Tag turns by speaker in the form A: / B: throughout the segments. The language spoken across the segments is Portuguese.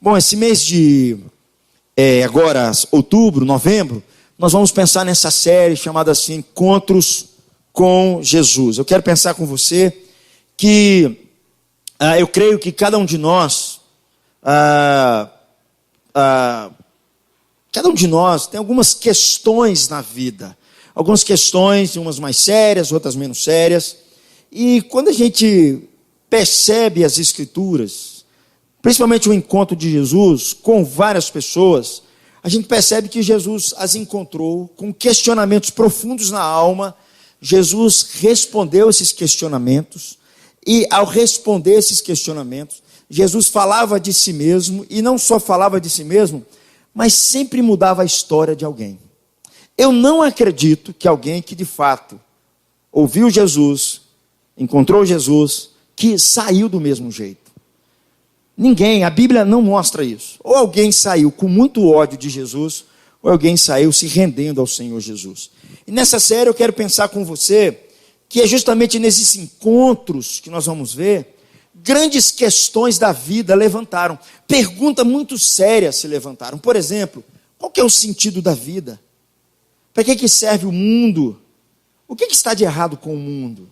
A: Bom, esse mês de agora, outubro, novembro, nós vamos pensar nessa série chamada assim, Encontros com Jesus. Eu quero pensar com você que eu creio que cada um de nós, tem algumas questões na vida. Algumas questões, umas mais sérias, outras menos sérias. E quando a gente percebe as Escrituras, principalmente o encontro de Jesus com várias pessoas, a gente percebe que Jesus as encontrou com questionamentos profundos na alma. Jesus respondeu esses questionamentos, e ao responder esses questionamentos, Jesus falava de si mesmo, e não só falava de si mesmo, mas sempre mudava a história de alguém. Eu não acredito que alguém que de fato ouviu Jesus, encontrou Jesus, que saiu do mesmo jeito. Ninguém, a Bíblia não mostra isso. Ou alguém saiu com muito ódio de Jesus, ou alguém saiu se rendendo ao Senhor Jesus. E nessa série eu quero pensar com você que é justamente nesses encontros que nós vamos ver, grandes questões da vida levantaram. Perguntas muito sérias se levantaram. Por exemplo, qual que é o sentido da vida? Para que serve o mundo? O que está de errado com o mundo?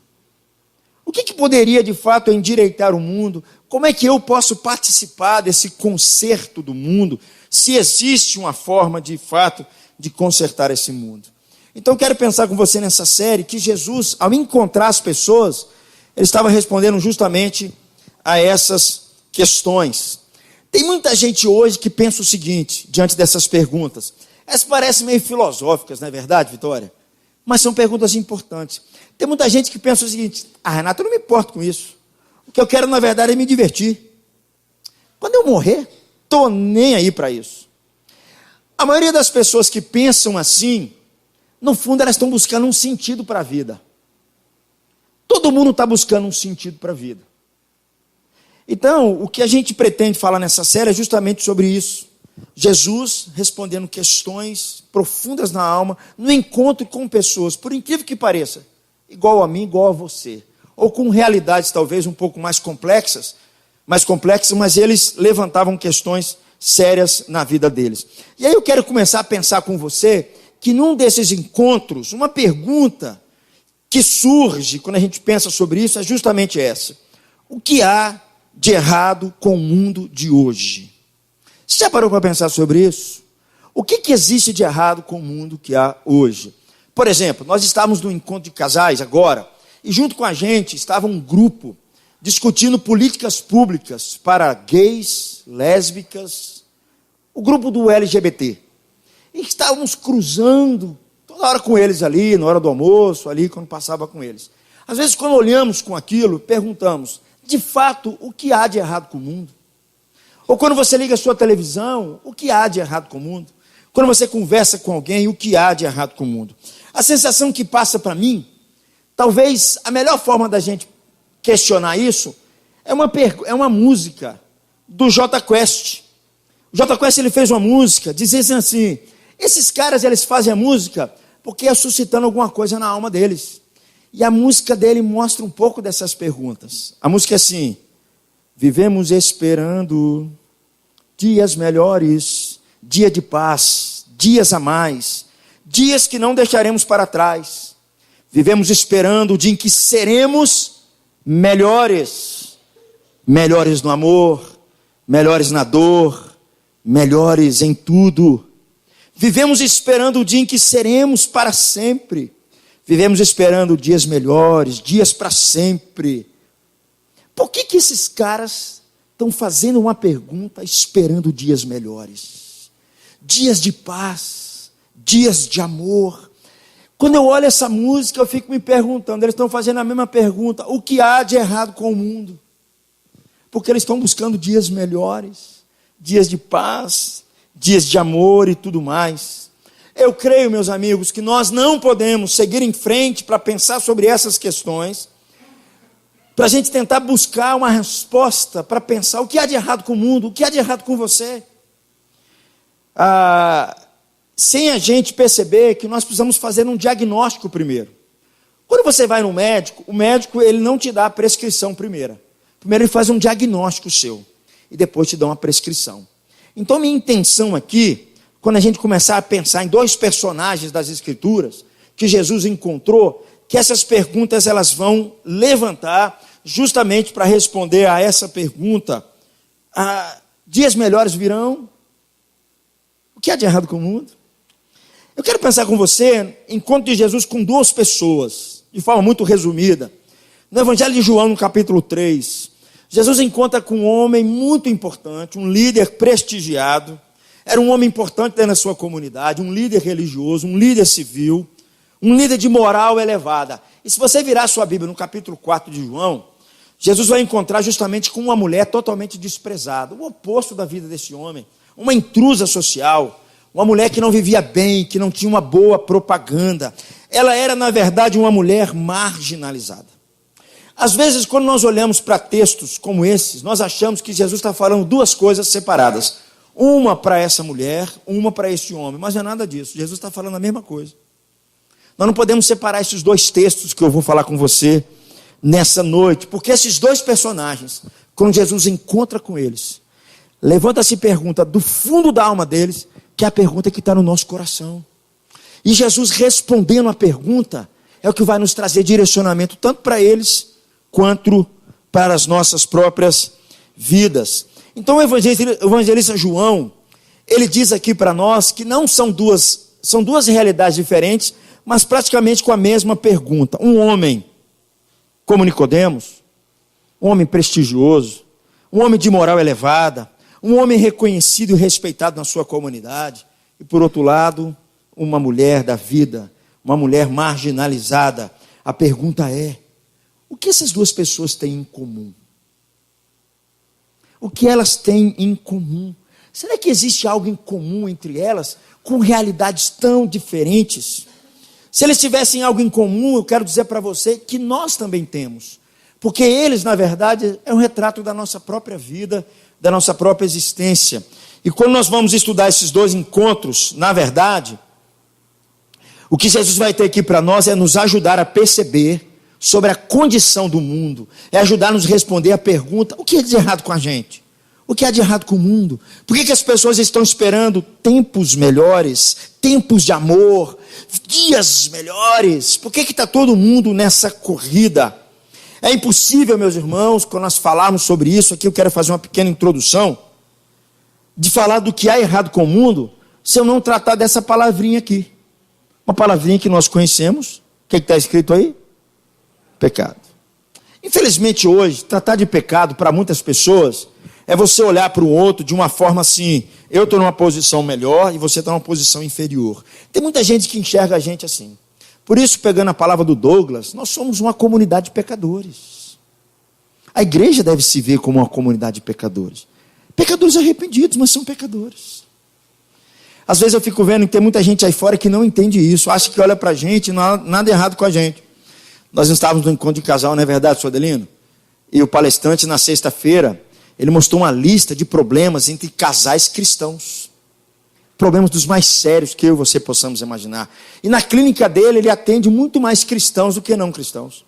A: O que poderia de fato endireitar o mundo? Como é que eu posso participar desse conserto do mundo, se existe uma forma de fato de consertar esse mundo? Então eu quero pensar com você nessa série que Jesus, ao encontrar as pessoas, ele estava respondendo justamente a essas questões. Tem muita gente hoje que pensa o seguinte, diante dessas perguntas. Essas parecem meio filosóficas, não é verdade, Vitória? Mas são perguntas importantes. Tem muita gente que pensa o seguinte: Renato, eu não me importo com isso. O que eu quero, na verdade, é me divertir. Quando eu morrer, estou nem aí para isso. A maioria das pessoas que pensam assim, no fundo, elas estão buscando um sentido para a vida. Todo mundo está buscando um sentido para a vida. Então, o que a gente pretende falar nessa série é justamente sobre isso. Jesus respondendo questões profundas na alma, no encontro com pessoas, por incrível que pareça, igual a mim, igual a você, ou com realidades talvez um pouco mais complexas, mas eles levantavam questões sérias na vida deles. E aí eu quero começar a pensar com você que num desses encontros, uma pergunta que surge quando a gente pensa sobre isso é justamente essa: o que há de errado com o mundo de hoje? Você já parou para pensar sobre isso? O que existe de errado com o mundo que há hoje? Por exemplo, nós estávamos no encontro de casais agora, e junto com a gente estava um grupo discutindo políticas públicas para gays, lésbicas, o grupo do LGBT. E estávamos cruzando toda hora com eles ali, na hora do almoço, ali quando passava com eles. Às vezes, quando olhamos com aquilo, perguntamos, de fato, o que há de errado com o mundo? Ou quando você liga a sua televisão, o que há de errado com o mundo? Quando você conversa com alguém, o que há de errado com o mundo? A sensação que passa para mim, talvez a melhor forma da gente questionar isso, é uma música do Jota Quest. O Jota Quest, ele fez uma música dizendo assim: esses caras, eles fazem a música porque é suscitando alguma coisa na alma deles. E a música dele mostra um pouco dessas perguntas. A música é assim: vivemos esperando dias melhores, dia de paz, dias a mais, dias que não deixaremos para trás. Vivemos esperando o dia em que seremos melhores, melhores no amor, melhores na dor, melhores em tudo. Vivemos esperando o dia em que seremos para sempre. Vivemos esperando dias melhores, dias para sempre. Por que esses caras estão fazendo uma pergunta esperando dias melhores? Dias de paz, dias de amor. Quando eu olho essa música, eu fico me perguntando, eles estão fazendo a mesma pergunta: o que há de errado com o mundo? Porque eles estão buscando dias melhores, dias de paz, dias de amor e tudo mais. Eu creio, meus amigos, que nós não podemos seguir em frente para pensar sobre essas questões, para a gente tentar buscar uma resposta, para pensar o que há de errado com o mundo, o que há de errado com você. Sem a gente perceber que nós precisamos fazer um diagnóstico primeiro. Quando você vai no médico, o médico ele não te dá a prescrição primeiro. Primeiro ele faz um diagnóstico seu, e depois te dá uma prescrição. Então, minha intenção aqui, quando a gente começar a pensar em dois personagens das Escrituras que Jesus encontrou, que essas perguntas elas vão levantar justamente para responder a essa pergunta: dias melhores virão? O que há de errado com o mundo? Eu quero pensar com você, encontro de Jesus com duas pessoas, de forma muito resumida. No Evangelho de João, no capítulo 3, Jesus encontra com um homem muito importante, um líder prestigiado. Era um homem importante dentro da sua comunidade, um líder religioso, um líder civil, um líder de moral elevada. E se você virar sua Bíblia no capítulo 4 de João, Jesus vai encontrar justamente com uma mulher totalmente desprezada, o oposto da vida desse homem, uma intrusa social, uma mulher que não vivia bem, que não tinha uma boa propaganda. Ela era, na verdade, uma mulher marginalizada. Às vezes, quando nós olhamos para textos como esses, nós achamos que Jesus está falando duas coisas separadas. Uma para essa mulher, uma para esse homem. Mas não é nada disso. Jesus está falando a mesma coisa. Nós não podemos separar esses dois textos que eu vou falar com você nessa noite, porque esses dois personagens, quando Jesus encontra com eles, levanta-se e pergunta do fundo da alma deles, que é a pergunta que está no nosso coração. E Jesus respondendo a pergunta é o que vai nos trazer direcionamento tanto para eles quanto para as nossas próprias vidas. Então o evangelista João, ele diz aqui para nós que não são duas realidades diferentes, mas praticamente com a mesma pergunta. Um homem como Nicodemos, um homem prestigioso, um homem de moral elevada, um homem reconhecido e respeitado na sua comunidade, e por outro lado, uma mulher da vida, uma mulher marginalizada. A pergunta é: o que essas duas pessoas têm em comum? O que elas têm em comum? Será que existe algo em comum entre elas, com realidades tão diferentes? Se eles tivessem algo em comum, eu quero dizer para você que nós também temos. Porque eles, na verdade, é um retrato da nossa própria vida, da nossa própria existência. E quando nós vamos estudar esses dois encontros, na verdade, o que Jesus vai ter aqui para nós é nos ajudar a perceber sobre a condição do mundo, é ajudar a nos responder a pergunta: o que é de errado com a gente? O que há de errado com o mundo? Por que as pessoas estão esperando tempos melhores, tempos de amor, dias melhores? Por que está todo mundo nessa corrida? É impossível, meus irmãos, quando nós falarmos sobre isso, aqui eu quero fazer uma pequena introdução, de falar do que há errado com o mundo, se eu não tratar dessa palavrinha aqui. Uma palavrinha que nós conhecemos. O que está escrito aí? Pecado. Infelizmente hoje, tratar de pecado para muitas pessoas é você olhar para o outro de uma forma assim: eu estou numa posição melhor e você está numa posição inferior. Tem muita gente que enxerga a gente assim. Por isso, pegando a palavra do Douglas, nós somos uma comunidade de pecadores. A igreja deve se ver como uma comunidade de pecadores. Pecadores arrependidos, mas são pecadores. Às vezes eu fico vendo que tem muita gente aí fora que não entende isso, acha que olha para a gente e não há nada errado com a gente. Nós estávamos no encontro de casal, não é verdade, senhor Adelino? E o palestrante, na sexta-feira, ele mostrou uma lista de problemas entre casais cristãos. Problemas dos mais sérios que eu e você possamos imaginar. E na clínica dele, ele atende muito mais cristãos do que não cristãos.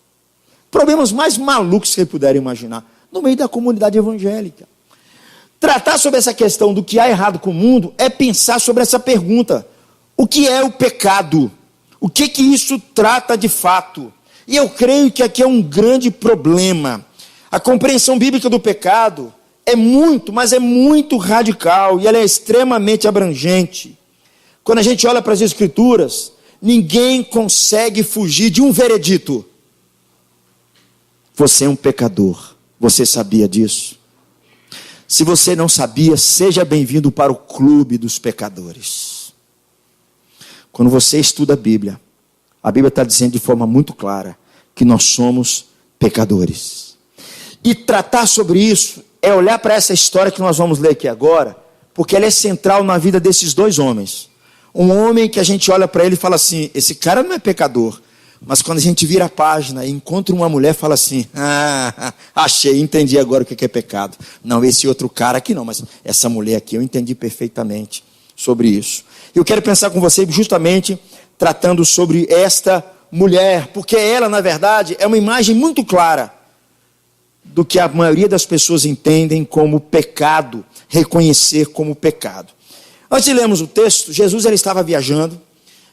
A: Problemas mais malucos que ele puder imaginar, no meio da comunidade evangélica. Tratar sobre essa questão do que há errado com o mundo é pensar sobre essa pergunta: o que é o pecado? O que isso trata de fato? E eu creio que aqui é um grande problema. A compreensão bíblica do pecado é muito, mas é muito radical, e ela é extremamente abrangente. Quando a gente olha para as Escrituras, ninguém consegue fugir de um veredito: você é um pecador. Você sabia disso? Se você não sabia, seja bem-vindo para o clube dos pecadores. Quando você estuda a Bíblia está dizendo de forma muito clara que nós somos pecadores. E tratar sobre isso é olhar para essa história que nós vamos ler aqui agora, porque ela é central na vida desses dois homens. Um homem que a gente olha para ele e fala assim: esse cara não é pecador. Mas quando a gente vira a página e encontra uma mulher, fala assim: achei, entendi agora o que é pecado. Não, esse outro cara aqui não, mas essa mulher aqui eu entendi perfeitamente sobre isso. Eu quero pensar com você justamente tratando sobre esta mulher, porque ela, na verdade, é uma imagem muito clara do que a maioria das pessoas entendem como pecado, reconhecer como pecado. Antes de lermos o texto, Jesus ele estava viajando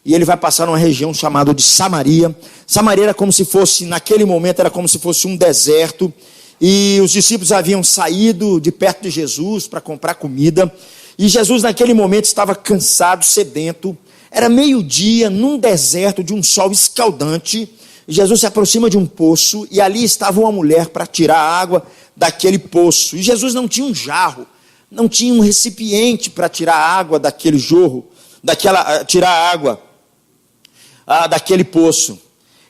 A: e ele vai passar numa região chamada de Samaria. Samaria era como se fosse, naquele momento, era como se fosse um deserto. E os discípulos haviam saído de perto de Jesus para comprar comida. E Jesus, naquele momento, estava cansado, sedento. Era meio-dia, num deserto de um sol escaldante. Jesus se aproxima de um poço e ali estava uma mulher para tirar a água daquele poço. E Jesus não tinha um jarro, não tinha um recipiente para tirar a água daquele jorro, tirar a água daquele poço.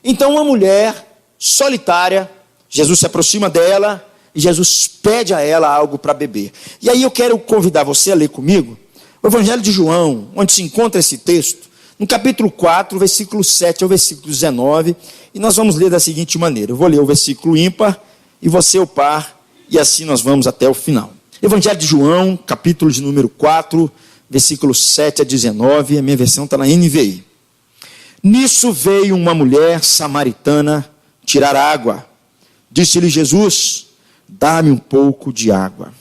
A: Então uma mulher solitária, Jesus se aproxima dela e Jesus pede a ela algo para beber. E aí eu quero convidar você a ler comigo o Evangelho de João, onde se encontra esse texto, no capítulo 4, versículo 7 ao versículo 19, e nós vamos ler da seguinte maneira. Eu vou ler o versículo ímpar e você o par, e assim nós vamos até o final. Evangelho de João, capítulo de número 4, versículo 7 a 19, a minha versão está na NVI. Nisso veio uma mulher samaritana tirar água. Disse-lhe Jesus, dá-me um pouco de água.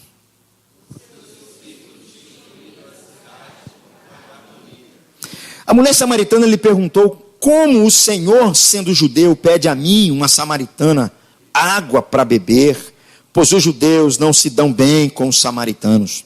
A: A mulher samaritana lhe perguntou, como o Senhor, sendo judeu, pede a mim, uma samaritana, água para beber, pois os judeus não se dão bem com os samaritanos.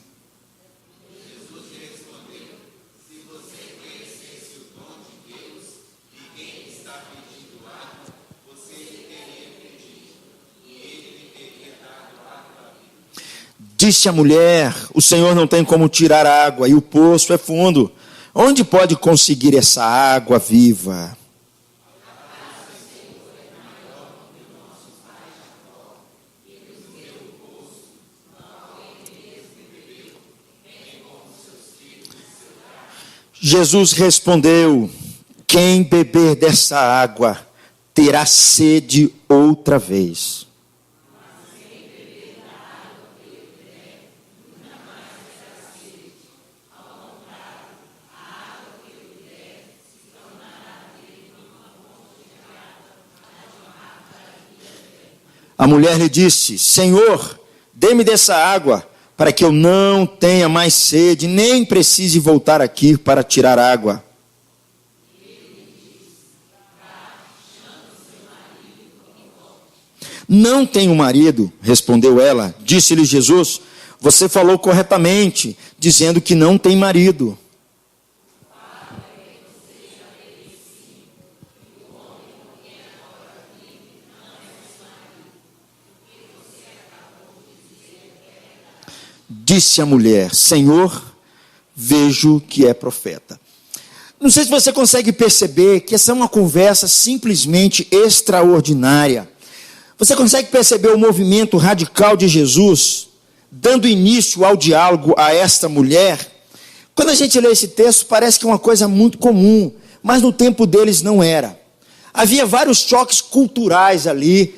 A: Disse a mulher, o Senhor não tem como tirar água, e o poço é fundo. Onde pode conseguir essa água viva? Jesus respondeu, quem beber dessa água terá sede outra vez. A mulher lhe disse, Senhor, dê-me dessa água, para que eu não tenha mais sede, nem precise voltar aqui para tirar água. Não tenho marido, respondeu ela. Disse-lhe Jesus, você falou corretamente, dizendo que não tem marido. Disse a mulher, Senhor, vejo que é profeta. Não sei se você consegue perceber que essa é uma conversa simplesmente extraordinária. Você consegue perceber o movimento radical de Jesus, dando início ao diálogo a esta mulher? Quando a gente lê esse texto, parece que é uma coisa muito comum, mas no tempo deles não era. Havia vários choques culturais ali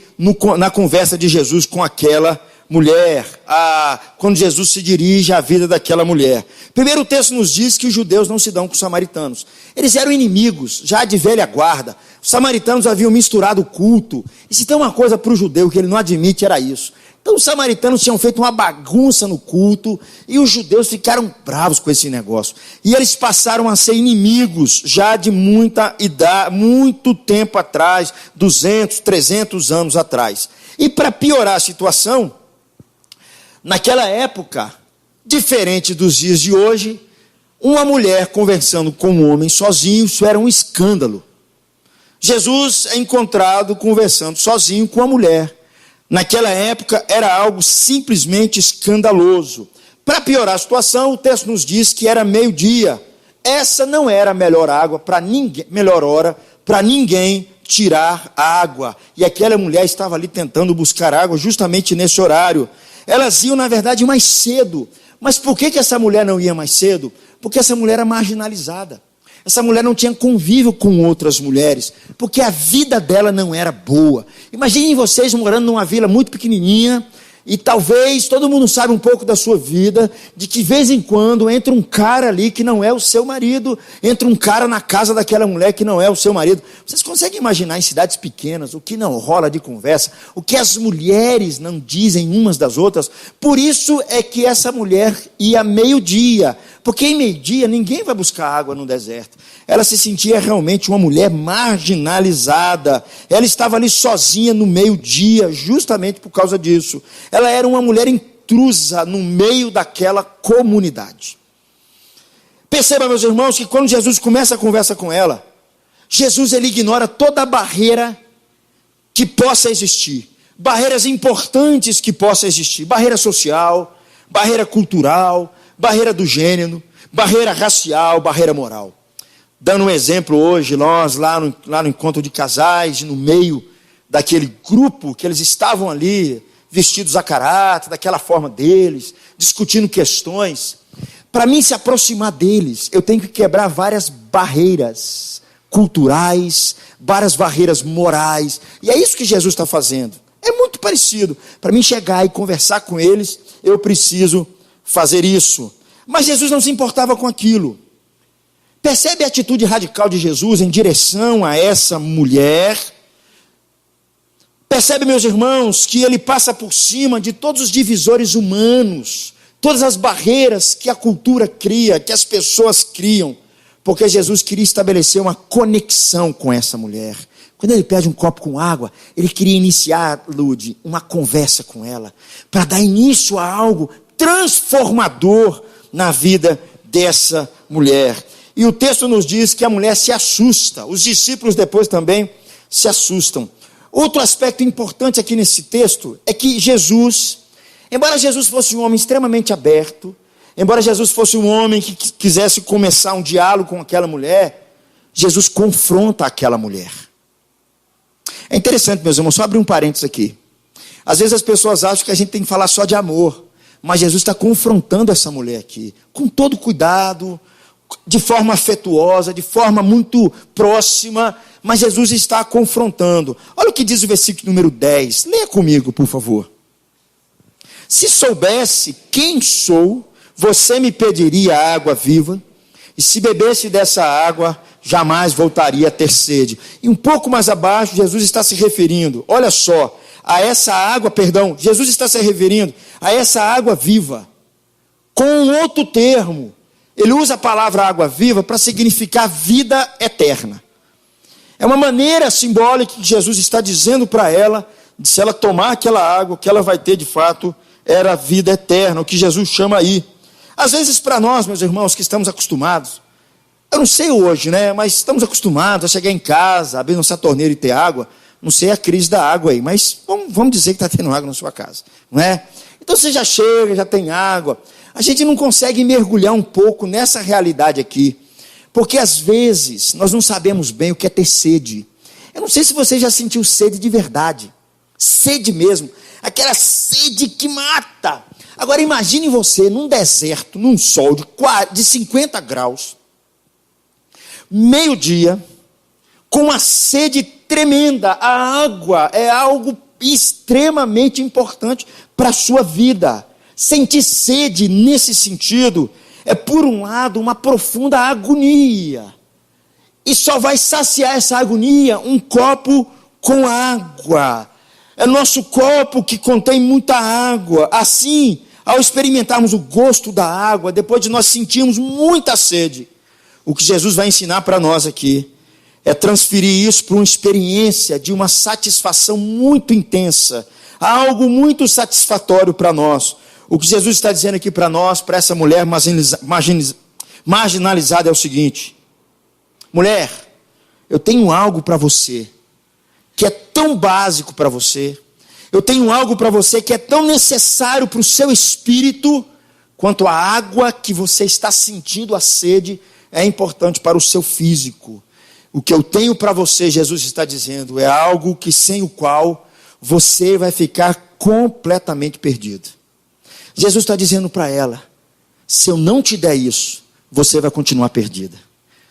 A: na conversa de Jesus com aquela mulher, quando Jesus se dirige à vida daquela mulher. Primeiro o texto nos diz que os judeus não se dão com os samaritanos. Eles eram inimigos, já de velha guarda. Os samaritanos haviam misturado o culto. E se tem uma coisa para o judeu que ele não admite, era isso. Então os samaritanos tinham feito uma bagunça no culto e os judeus ficaram bravos com esse negócio. E eles passaram a ser inimigos já de muita idade, muito tempo atrás, 200, 300 anos atrás. E para piorar a situação, naquela época, diferente dos dias de hoje, uma mulher conversando com um homem sozinho, isso era um escândalo. Jesus é encontrado conversando sozinho com a mulher. Naquela época era algo simplesmente escandaloso. Para piorar a situação, o texto nos diz que era meio-dia. Essa não era a melhor água para ninguém, melhor hora para ninguém tirar água. E aquela mulher estava ali tentando buscar água justamente nesse horário. Elas iam, na verdade, mais cedo. Mas por que essa mulher não ia mais cedo? Porque essa mulher era marginalizada. Essa mulher não tinha convívio com outras mulheres, porque a vida dela não era boa. Imaginem vocês morando numa vila muito pequenininha, E talvez todo mundo saiba um pouco da sua vida, de que de vez em quando entra um cara ali que não é o seu marido, entra um cara na casa daquela mulher que não é o seu marido. Vocês conseguem imaginar em cidades pequenas o que não rola de conversa, o que as mulheres não dizem umas das outras? Por isso é que essa mulher ia meio-dia, porque em meio-dia ninguém vai buscar água no deserto. Ela se sentia realmente uma mulher marginalizada. Ela estava ali sozinha no meio-dia, justamente por causa disso. Ela era uma mulher intrusa no meio daquela comunidade. Perceba, meus irmãos, que quando Jesus começa a conversa com ela, Jesus ele ignora toda a barreira que possa existir. Barreiras importantes que possa existir. Barreira social, barreira cultural, barreira do gênero, barreira racial, barreira moral. Dando um exemplo hoje, nós lá no encontro de casais, no meio daquele grupo que eles estavam ali, vestidos a caráter, daquela forma deles, discutindo questões. Para mim se aproximar deles, eu tenho que quebrar várias barreiras culturais, várias barreiras morais. E é isso que Jesus está fazendo. É muito parecido. Para mim chegar e conversar com eles, eu preciso fazer isso. Mas Jesus não se importava com aquilo. Percebe a atitude radical de Jesus em direção a essa mulher? Percebe, meus irmãos, que ele passa por cima de todos os divisores humanos, todas as barreiras que a cultura cria, que as pessoas criam, porque Jesus queria estabelecer uma conexão com essa mulher. Quando ele pede um copo com água, ele queria iniciar, Lude, uma conversa com ela, para dar início a algo transformador na vida dessa mulher. E o texto nos diz que a mulher se assusta. Os discípulos depois também se assustam. Outro aspecto importante aqui nesse texto é que Jesus, embora Jesus fosse um homem extremamente aberto, embora Jesus fosse um homem que quisesse começar um diálogo com aquela mulher, Jesus confronta aquela mulher. É interessante, meus irmãos, só abrir um parênteses aqui. Às vezes as pessoas acham que a gente tem que falar só de amor, mas Jesus está confrontando essa mulher aqui, com todo cuidado, de forma afetuosa, de forma muito próxima, mas Jesus está confrontando. Olha o que diz o versículo número 10, leia comigo, por favor. Se soubesse quem sou, você me pediria água viva, e se bebesse dessa água, jamais voltaria a ter sede. E um pouco mais abaixo, Jesus está se referindo, olha só, a essa água, Jesus está se referindo a essa água viva, com um outro termo. Ele usa a palavra água viva para significar vida eterna. É uma maneira simbólica que Jesus está dizendo para ela, de se ela tomar aquela água, que ela vai ter de fato, era a vida eterna, o que Jesus chama aí. Às vezes para nós, meus irmãos, que estamos acostumados, eu não sei hoje, né, mas estamos acostumados a chegar em casa, abrir nossa torneira e ter água. Não sei a crise da água aí, mas vamos dizer que está tendo água na sua casa, não é? Então você já chega, já tem água. A gente não consegue mergulhar um pouco nessa realidade aqui, porque às vezes nós não sabemos bem o que é ter sede. Eu não sei se você já sentiu sede de verdade, sede mesmo, aquela sede que mata. Agora imagine você num deserto, num sol de 50 graus, meio-dia, com uma sede tremenda. A água é algo extremamente importante para a sua vida. Sentir sede nesse sentido é, por um lado, uma profunda agonia. E só vai saciar essa agonia um copo com água. É nosso copo que contém muita água. Assim, ao experimentarmos o gosto da água, depois de nós sentirmos muita sede, o que Jesus vai ensinar para nós aqui é transferir isso para uma experiência de uma satisfação muito intensa, algo muito satisfatório para nós. O que Jesus está dizendo aqui para nós, para essa mulher marginalizada, é o seguinte: mulher, eu tenho algo para você que é tão básico para você, eu tenho algo para você que é tão necessário para o seu espírito, quanto a água que você está sentindo a sede é importante para o seu físico. O que eu tenho para você, Jesus está dizendo, é algo que sem o qual você vai ficar completamente perdido. Jesus está dizendo para ela, se eu não te der isso, você vai continuar perdida.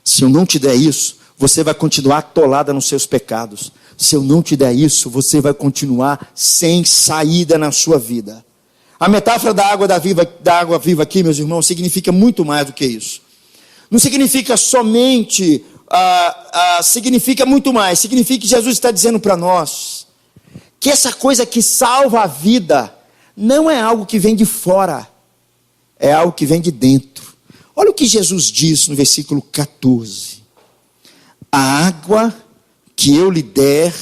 A: Se eu não te der isso, você vai continuar atolada nos seus pecados. Se eu não te der isso, você vai continuar sem saída na sua vida. A metáfora da água viva aqui, meus irmãos, significa muito mais do que isso. Não significa somente, significa muito mais. Significa que Jesus está dizendo para nós que essa coisa que salva a vida não é algo que vem de fora, é algo que vem de dentro. Olha o que Jesus diz no versículo 14. A água que eu lhe der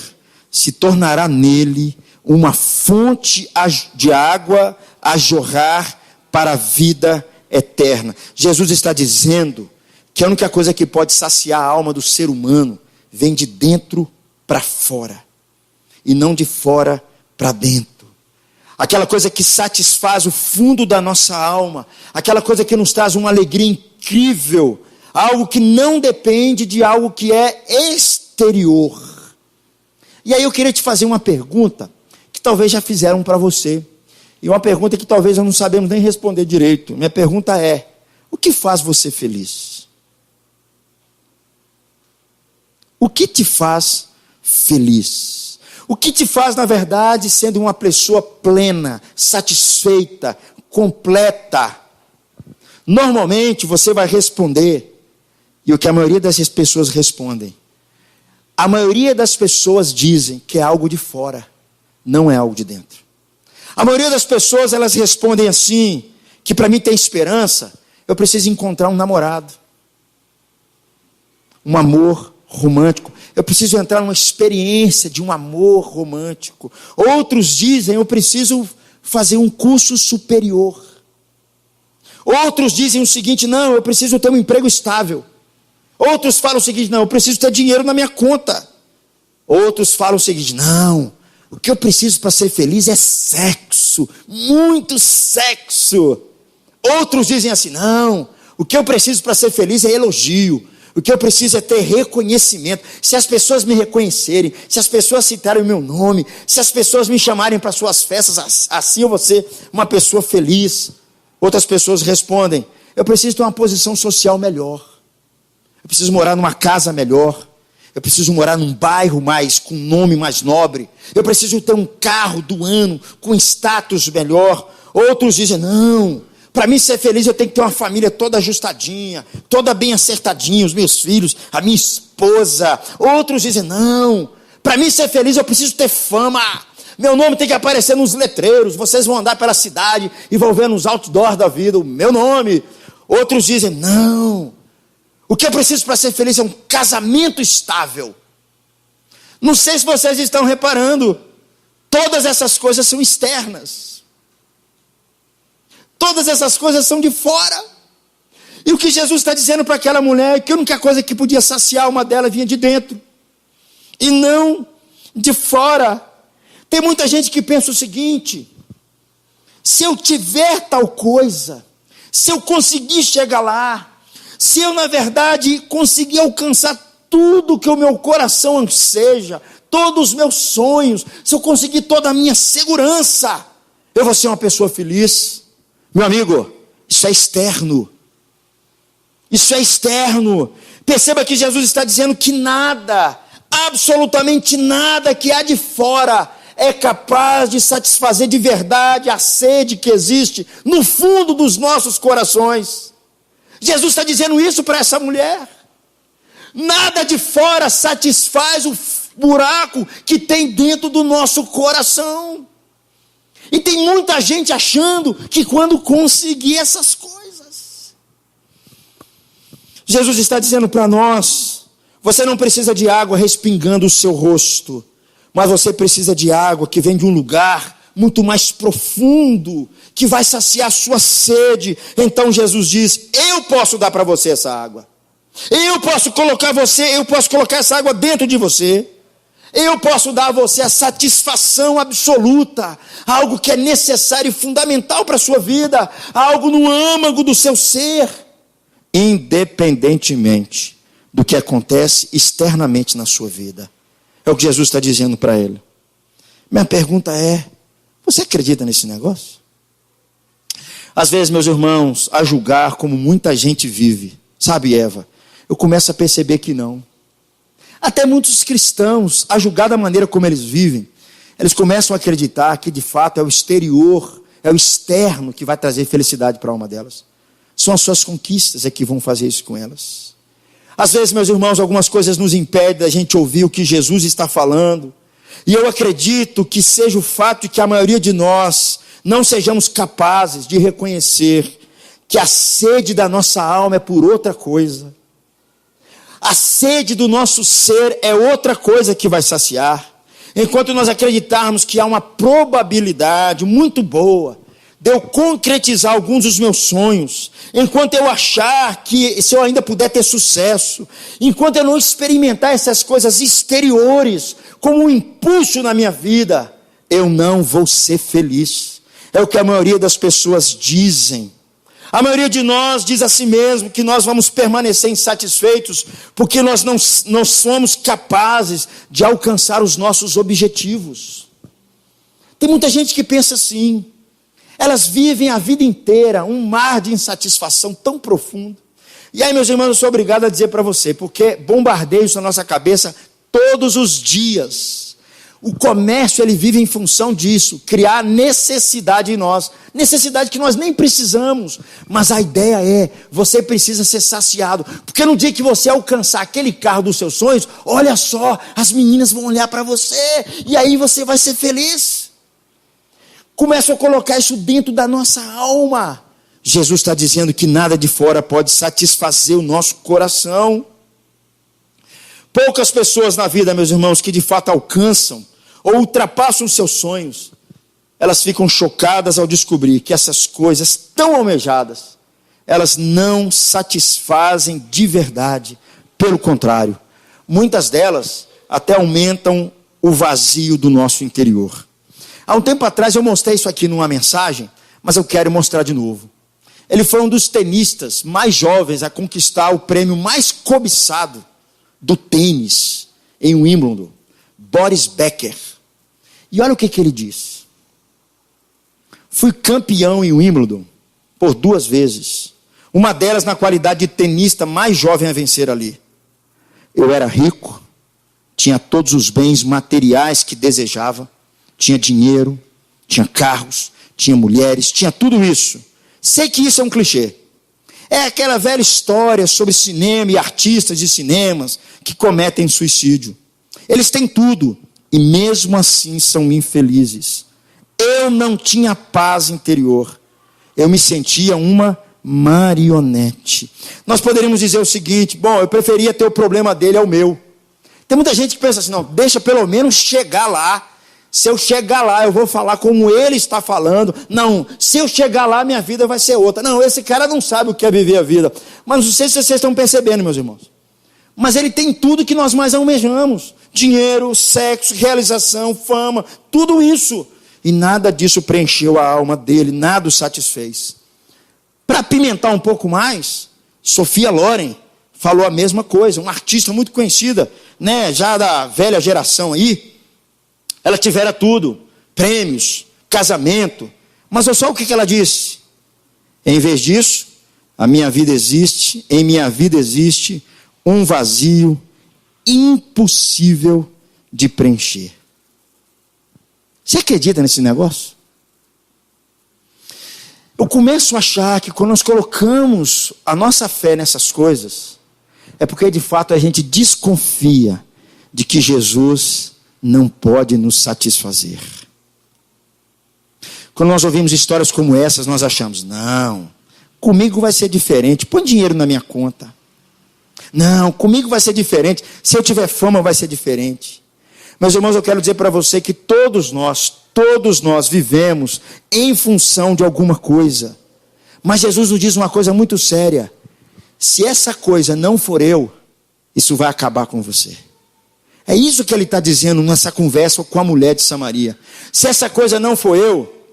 A: se tornará nele uma fonte de água a jorrar para a vida eterna. Jesus está dizendo que a única coisa que pode saciar a alma do ser humano vem de dentro para fora, e não de fora para dentro. Aquela coisa que satisfaz o fundo da nossa alma, aquela coisa que nos traz uma alegria incrível, algo que não depende de algo que é exterior. E aí eu queria te fazer uma pergunta que talvez já fizeram para você, e uma pergunta que talvez eu não sabemos nem responder direito. Minha pergunta é: o que faz você feliz? O que te faz feliz? O que te faz, na verdade, sendo uma pessoa plena, satisfeita, completa? Normalmente você vai responder, e o que a maioria dessas pessoas respondem, a maioria das pessoas dizem que é algo de fora, não é algo de dentro. A maioria das pessoas, elas respondem assim, que para mim ter esperança, eu preciso encontrar um namorado, um amor romântico, eu preciso entrar numa experiência de um amor romântico. Outros dizem, eu preciso fazer um curso superior. Outros dizem o seguinte: não, eu preciso ter um emprego estável. Outros falam o seguinte: não, eu preciso ter dinheiro na minha conta. Outros falam o seguinte: não, o que eu preciso para ser feliz é sexo, muito sexo. Outros dizem assim: não, o que eu preciso para ser feliz é elogio. O que eu preciso é ter reconhecimento. Se as pessoas me reconhecerem, se as pessoas citarem o meu nome, se as pessoas me chamarem para suas festas, assim eu vou ser uma pessoa feliz. Outras pessoas respondem: eu preciso ter uma posição social melhor. Eu preciso morar numa casa melhor. Eu preciso morar num bairro com um nome mais nobre. Eu preciso ter um carro do ano com status melhor. Outros dizem: não, para mim ser feliz eu tenho que ter uma família toda ajustadinha, toda bem acertadinha, os meus filhos, a minha esposa. Outros dizem: não, para mim ser feliz eu preciso ter fama. Meu nome tem que aparecer nos letreiros. Vocês vão andar pela cidade e vão ver nos outdoors da vida o meu nome. Outros dizem: não, o que eu preciso para ser feliz é um casamento estável. Não sei se vocês estão reparando, todas essas coisas são externas. Todas essas coisas são de fora. E o que Jesus está dizendo para aquela mulher é que a única coisa que podia saciar uma dela vinha de dentro, e não de fora. Tem muita gente que pensa o seguinte: se eu tiver tal coisa, se eu conseguir chegar lá, se eu, na verdade, conseguir alcançar tudo que o meu coração anseja, todos os meus sonhos, se eu conseguir toda a minha segurança, eu vou ser uma pessoa feliz. Meu amigo, isso é externo. Isso é externo. Perceba que Jesus está dizendo que nada, absolutamente nada que há de fora é capaz de satisfazer de verdade a sede que existe no fundo dos nossos corações. Jesus está dizendo isso para essa mulher. Nada de fora satisfaz o buraco que tem dentro do nosso coração. E tem muita gente achando que quando conseguir essas coisas, Jesus está dizendo para nós: você não precisa de água respingando o seu rosto, mas você precisa de água que vem de um lugar muito mais profundo, que vai saciar a sua sede. Então Jesus diz: eu posso dar para você essa água. Eu posso colocar essa água dentro de você. Eu posso dar a você a satisfação absoluta, algo que é necessário e fundamental para a sua vida, algo no âmago do seu ser, independentemente do que acontece externamente na sua vida. É o que Jesus está dizendo para ele. Minha pergunta é: você acredita nesse negócio? Às vezes, meus irmãos, a julgar como muita gente vive, sabe, Eva, eu começo a perceber que não. Até muitos cristãos, a julgar da maneira como eles vivem, eles começam a acreditar que de fato é o exterior, é o externo que vai trazer felicidade para a alma delas. São as suas conquistas que vão fazer isso com elas. Às vezes, meus irmãos, algumas coisas nos impedem da gente ouvir o que Jesus está falando. E eu acredito que seja o fato de que a maioria de nós não sejamos capazes de reconhecer que a sede da nossa alma é por outra coisa. A sede do nosso ser é outra coisa que vai saciar. Enquanto nós acreditarmos que há uma probabilidade muito boa de eu concretizar alguns dos meus sonhos, enquanto eu achar que se eu ainda puder ter sucesso, enquanto eu não experimentar essas coisas exteriores como um impulso na minha vida, eu não vou ser feliz. É o que a maioria das pessoas dizem. A maioria de nós diz a si mesmo que nós vamos permanecer insatisfeitos porque nós não somos capazes de alcançar os nossos objetivos. Tem muita gente que pensa assim. Elas vivem a vida inteira um mar de insatisfação tão profundo. E aí, meus irmãos, eu sou obrigado a dizer para você, porque bombardeia isso na nossa cabeça todos os dias. O comércio, ele vive em função disso, criar necessidade em nós, necessidade que nós nem precisamos, mas a ideia é, você precisa ser saciado, porque no dia que você alcançar aquele carro dos seus sonhos, olha só, as meninas vão olhar para você, e aí você vai ser feliz. Começa a colocar isso dentro da nossa alma. Jesus está dizendo que nada de fora pode satisfazer o nosso coração. Poucas pessoas na vida, meus irmãos, que de fato alcançam ou ultrapassam os seus sonhos, elas ficam chocadas ao descobrir que essas coisas tão almejadas, elas não satisfazem de verdade. Pelo contrário, muitas delas até aumentam o vazio do nosso interior. Há um tempo atrás eu mostrei isso aqui numa mensagem, mas eu quero mostrar de novo. Ele foi um dos tenistas mais jovens a conquistar o prêmio mais cobiçado do tênis em Wimbledon, Boris Becker. E olha o que ele disse. Fui campeão em Wimbledon por 2 vezes. Uma delas na qualidade de tenista mais jovem a vencer ali. Eu era rico, tinha todos os bens materiais que desejava, tinha dinheiro, tinha carros, tinha mulheres, tinha tudo isso. Sei que isso é um clichê. É aquela velha história sobre cinema e artistas de cinemas que cometem suicídio. Eles têm tudo e mesmo assim são infelizes. Eu não tinha paz interior. Eu me sentia uma marionete. Nós poderíamos dizer o seguinte: bom, eu preferia ter o problema dele ao meu. Tem muita gente que pensa assim: não, deixa pelo menos chegar lá. Se eu chegar lá, eu vou falar como ele está falando. Não, se eu chegar lá, minha vida vai ser outra. Não, esse cara não sabe o que é viver a vida. Mas não sei se vocês estão percebendo, meus irmãos. Mas ele tem tudo que nós mais almejamos: dinheiro, sexo, realização, fama, tudo isso. E nada disso preencheu a alma dele, nada o satisfez. Para apimentar um pouco mais, Sophia Loren falou a mesma coisa, uma artista muito conhecida, né, já da velha geração aí. Ela tivera tudo, prêmios, casamento, mas olha só o que ela disse. Em vez disso, em minha vida existe um vazio impossível de preencher. Você acredita nesse negócio? Eu começo a achar que quando nós colocamos a nossa fé nessas coisas, é porque de fato a gente desconfia de que Jesus não pode nos satisfazer. Quando nós ouvimos histórias como essas, nós achamos: não, comigo vai ser diferente, põe dinheiro na minha conta. Não, comigo vai ser diferente, se eu tiver fama vai ser diferente. Meus irmãos, eu quero dizer para você que todos nós vivemos em função de alguma coisa. Mas Jesus nos diz uma coisa muito séria: se essa coisa não for eu, isso vai acabar com você. É isso que ele está dizendo nessa conversa com a mulher de Samaria. Se essa coisa não for eu,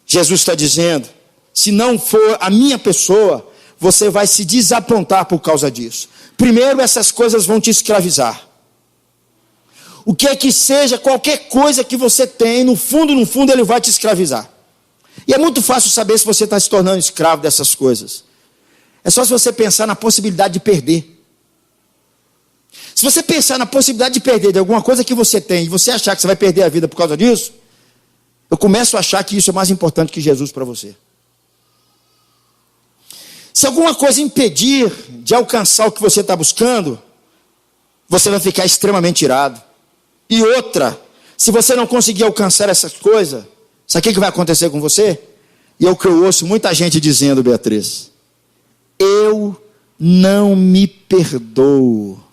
A: Jesus está dizendo, se não for a minha pessoa, você vai se desapontar por causa disso. Primeiro, essas coisas vão te escravizar. O que é que seja, qualquer coisa que você tem, no fundo, ele vai te escravizar. E é muito fácil saber se você está se tornando escravo dessas coisas. É só se você pensar na possibilidade de perder. Se você pensar na possibilidade de perder de alguma coisa que você tem, e você achar que você vai perder a vida por causa disso, eu começo a achar que isso é mais importante que Jesus para você. Se alguma coisa impedir de alcançar o que você está buscando, você vai ficar extremamente irado. E outra, se você não conseguir alcançar essas coisas, sabe o que vai acontecer com você? E é o que eu ouço muita gente dizendo, Beatriz: eu não me perdoo.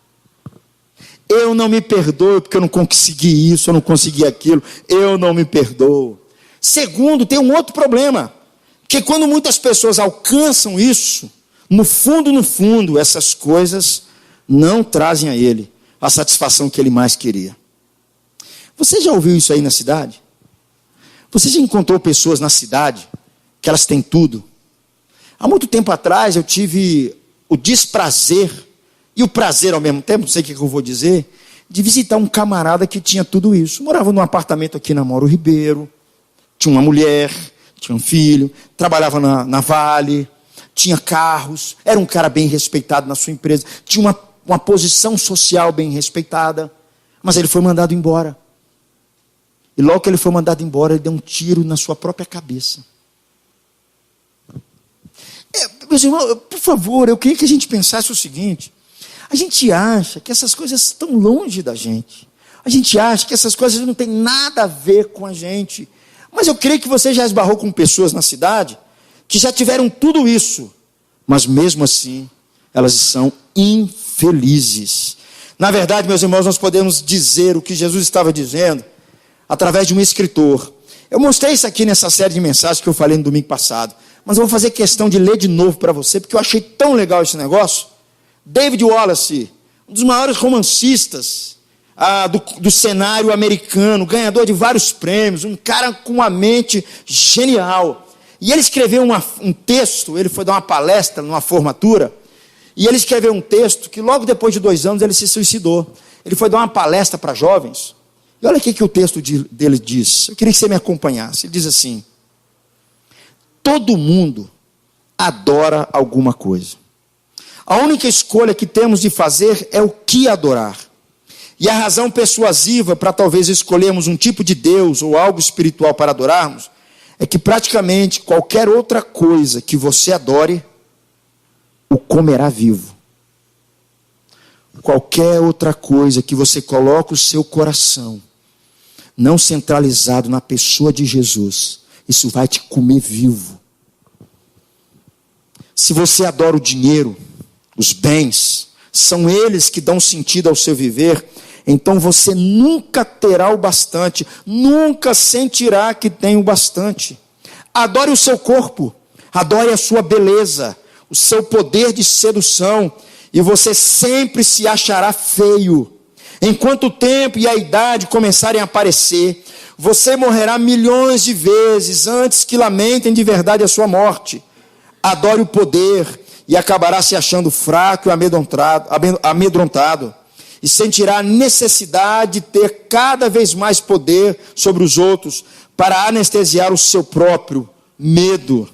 A: Eu não me perdoo porque eu não consegui isso, eu não consegui aquilo. Eu não me perdoo. Segundo, tem um outro problema. Porque quando muitas pessoas alcançam isso, no fundo, essas coisas não trazem a ele a satisfação que ele mais queria. Você já ouviu isso aí na cidade? Você já encontrou pessoas na cidade que elas têm tudo? Há muito tempo atrás eu tive o desprazer e o prazer ao mesmo tempo, não sei o que eu vou dizer, de visitar um camarada que tinha tudo isso. Morava num apartamento aqui na Mauro Ribeiro, tinha uma mulher, tinha um filho, trabalhava na Vale, tinha carros, era um cara bem respeitado na sua empresa, tinha uma posição social bem respeitada, mas ele foi mandado embora. E logo que ele foi mandado embora, ele deu um tiro na sua própria cabeça. Meus irmãos, por favor, eu queria que a gente pensasse o seguinte: a gente acha que essas coisas estão longe da gente. A gente acha que essas coisas não têm nada a ver com a gente. Mas eu creio que você já esbarrou com pessoas na cidade que já tiveram tudo isso, mas mesmo assim, elas são infelizes. Na verdade, meus irmãos, nós podemos dizer o que Jesus estava dizendo através de um escritor. Eu mostrei isso aqui nessa série de mensagens que eu falei no domingo passado, mas eu vou fazer questão de ler de novo para você, porque eu achei tão legal esse negócio. David Wallace, um dos maiores romancistas do cenário americano, ganhador de vários prêmios, um cara com uma mente genial. E ele escreveu um texto, ele foi dar uma palestra numa formatura, e ele escreveu um texto que logo depois de 2 anos ele se suicidou. Ele foi dar uma palestra para jovens, e olha o que o texto dele diz. Eu queria que você me acompanhasse. Ele diz assim: todo mundo adora alguma coisa. A única escolha que temos de fazer é o que adorar. E a razão persuasiva para talvez escolhermos um tipo de Deus ou algo espiritual para adorarmos é que praticamente qualquer outra coisa que você adore, o comerá vivo. Qualquer outra coisa que você coloque o seu coração, não centralizado na pessoa de Jesus, isso vai te comer vivo. Se você adora o dinheiro, os bens, são eles que dão sentido ao seu viver, então você nunca terá o bastante, nunca sentirá que tem o bastante. Adore o seu corpo, adore a sua beleza, o seu poder de sedução, e você sempre se achará feio. Enquanto o tempo e a idade começarem a aparecer, você morrerá milhões de vezes antes que lamentem de verdade a sua morte. Adore o poder e acabará se achando fraco e amedrontado. E sentirá a necessidade de ter cada vez mais poder sobre os outros para anestesiar o seu próprio medo.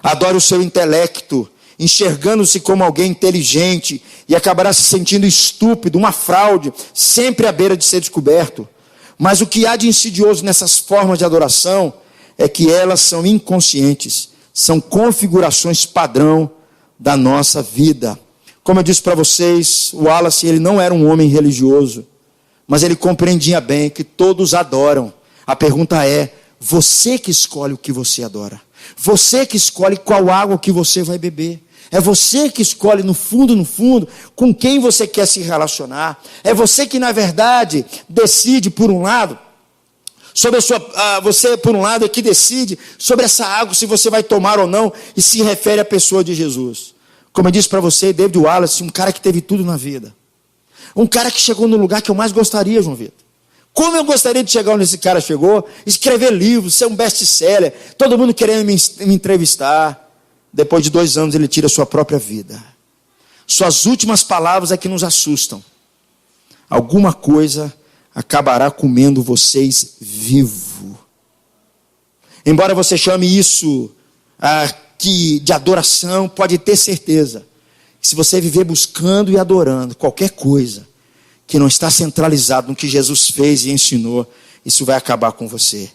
A: Adore o seu intelecto, enxergando-se como alguém inteligente, e acabará se sentindo estúpido, uma fraude, sempre à beira de ser descoberto. Mas o que há de insidioso nessas formas de adoração é que elas são inconscientes, são configurações padrão da nossa vida. Como eu disse para vocês, o Wallace, ele não era um homem religioso, mas ele compreendia bem que todos adoram. A pergunta é: você que escolhe o que você adora. Você que escolhe qual água que você vai beber. É você que escolhe no fundo, com quem você quer se relacionar. É você que, na verdade, decide por um lado, você por um lado é que decide sobre essa água, se você vai tomar ou não, e se refere à pessoa de Jesus. Como eu disse para você, David Wallace, um cara que teve tudo na vida. Um cara que chegou no lugar que eu mais gostaria, João Vitor. Como eu gostaria de chegar onde esse cara chegou, escrever livros, ser um best-seller, todo mundo querendo me entrevistar. Depois de 2 anos ele tira a sua própria vida. Suas últimas palavras é que nos assustam. Alguma coisa acabará comendo vocês vivo. Embora você chame isso de adoração, pode ter certeza que se você viver buscando e adorando qualquer coisa, que não está centralizado no que Jesus fez e ensinou, isso vai acabar com você.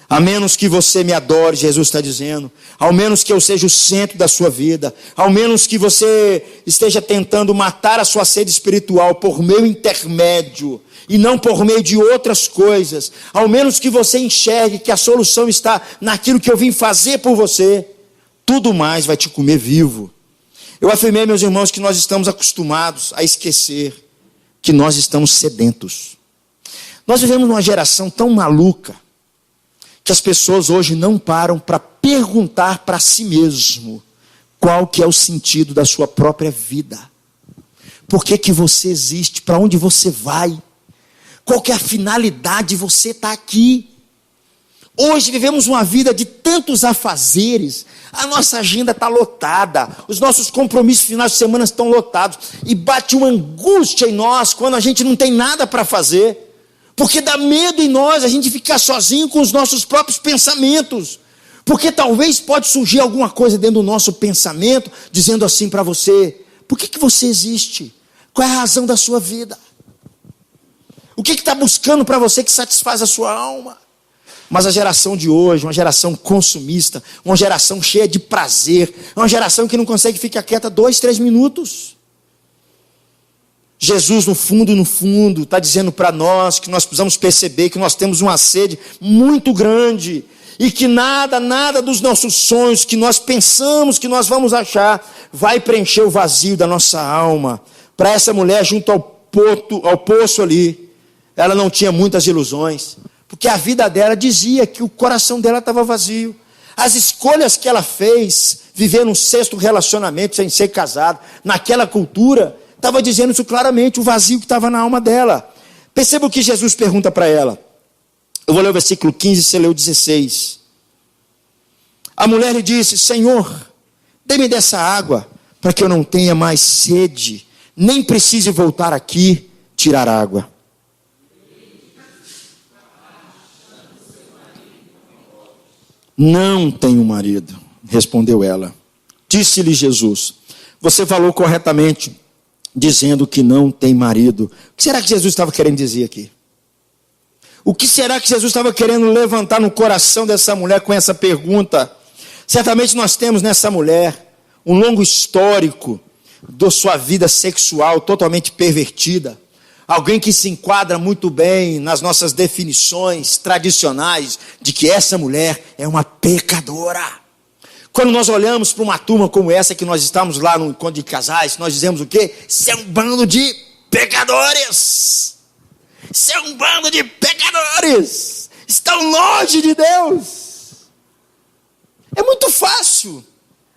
A: A menos que você me adore, Jesus está dizendo, ao menos que eu seja o centro da sua vida, ao menos que você esteja tentando matar a sua sede espiritual por meu intermédio, e não por meio de outras coisas, ao menos que você enxergue que a solução está naquilo que eu vim fazer por você, tudo mais vai te comer vivo. Eu afirmei, meus irmãos, que nós estamos acostumados a esquecer que nós estamos sedentos. Nós vivemos numa geração tão maluca, que as pessoas hoje não param para perguntar para si mesmo qual que é o sentido da sua própria vida. Por que que você existe? Para onde você vai? Qual que é a finalidade de você estar aqui? Hoje vivemos uma vida de tantos afazeres, a nossa agenda está lotada, os nossos compromissos finais de semana estão lotados, e bate uma angústia em nós quando a gente não tem nada para fazer. Porque dá medo em nós a gente ficar sozinho com os nossos próprios pensamentos. Porque talvez pode surgir alguma coisa dentro do nosso pensamento, dizendo assim para você, por que que você existe? Qual é a razão da sua vida? O que está buscando para você que satisfaz a sua alma? Mas a geração de hoje, uma geração consumista, uma geração cheia de prazer, uma geração que não consegue ficar quieta 2, 3 minutos. Jesus, no fundo, está dizendo para nós que nós precisamos perceber que nós temos uma sede muito grande e que nada dos nossos sonhos que nós pensamos que nós vamos achar vai preencher o vazio da nossa alma. Para essa mulher, junto ao poço ali, ela não tinha muitas ilusões, porque a vida dela dizia que o coração dela estava vazio. As escolhas que ela fez, viver num sexto relacionamento sem ser casado, naquela cultura, estava dizendo isso claramente, o vazio que estava na alma dela. Perceba o que Jesus pergunta para ela. Eu vou ler o versículo 15, você leu o 16. A mulher lhe disse, Senhor, dê-me dessa água, para que eu não tenha mais sede, nem precise voltar aqui tirar água. Não tenho marido, respondeu ela. Disse-lhe Jesus, você falou corretamente, dizendo que não tem marido. O que será que Jesus estava querendo dizer aqui? O que será que Jesus estava querendo levantar no coração dessa mulher com essa pergunta? Certamente nós temos nessa mulher um longo histórico da sua vida sexual totalmente pervertida. Alguém que se enquadra muito bem nas nossas definições tradicionais de que essa mulher é uma pecadora. Quando nós olhamos para uma turma como essa que nós estamos lá no encontro de casais, nós dizemos o quê? Isso é um bando de pecadores. Isso é um bando de pecadores. Estão longe de Deus. É muito fácil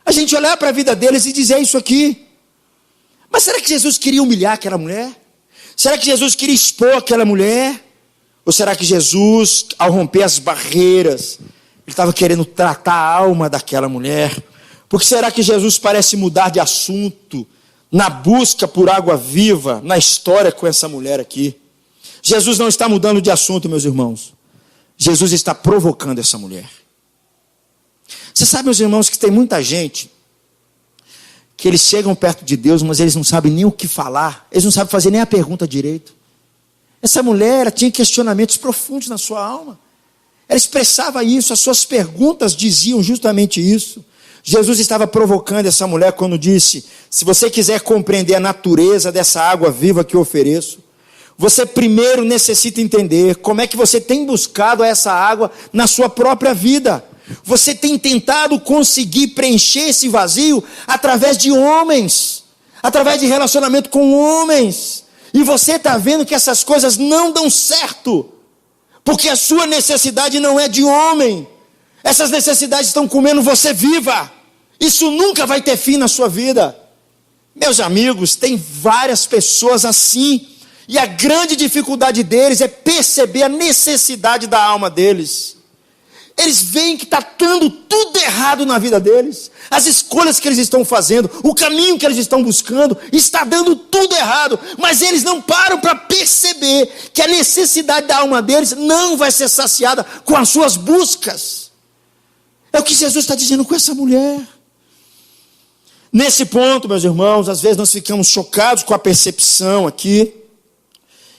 A: a gente olhar para a vida deles e dizer isso aqui. Mas será que Jesus queria humilhar aquela mulher? Será que Jesus queria expor aquela mulher? Ou será que Jesus, ao romper as barreiras, ele estava querendo tratar a alma daquela mulher? Porque será que Jesus parece mudar de assunto na busca por água viva na história com essa mulher aqui? Jesus não está mudando de assunto, meus irmãos. Jesus está provocando essa mulher. Você sabe, meus irmãos, que tem muita gente que eles chegam perto de Deus, mas eles não sabem nem o que falar. Eles não sabem fazer nem a pergunta direito. Essa mulher, ela tinha questionamentos profundos na sua alma. Ela expressava isso, as suas perguntas diziam justamente isso. Jesus estava provocando essa mulher quando disse, se você quiser compreender a natureza dessa água viva que eu ofereço, você primeiro necessita entender como é que você tem buscado essa água na sua própria vida. Você tem tentado conseguir preencher esse vazio através de homens, através de relacionamento com homens. E você está vendo que essas coisas não dão certo. Porque a sua necessidade não é de homem. Essas necessidades estão comendo você viva. Isso nunca vai ter fim na sua vida. Meus amigos, tem várias pessoas assim. E a grande dificuldade deles é perceber a necessidade da alma deles. Eles veem que está dando tudo errado na vida deles. As escolhas que eles estão fazendo, o caminho que eles estão buscando, está dando tudo errado. Mas eles não param para perceber que a necessidade da alma deles não vai ser saciada com as suas buscas. É o que Jesus está dizendo com essa mulher. Nesse ponto, meus irmãos, às vezes nós ficamos chocados com a percepção aqui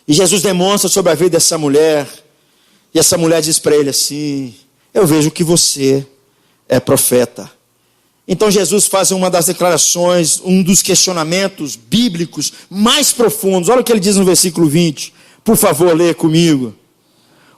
A: E Jesus demonstra sobre a vida dessa mulher. E essa mulher diz para ele assim: eu vejo que você é profeta. Então Jesus faz uma das declarações, um dos questionamentos bíblicos mais profundos. Olha o que ele diz no versículo 20. Por favor, leia comigo.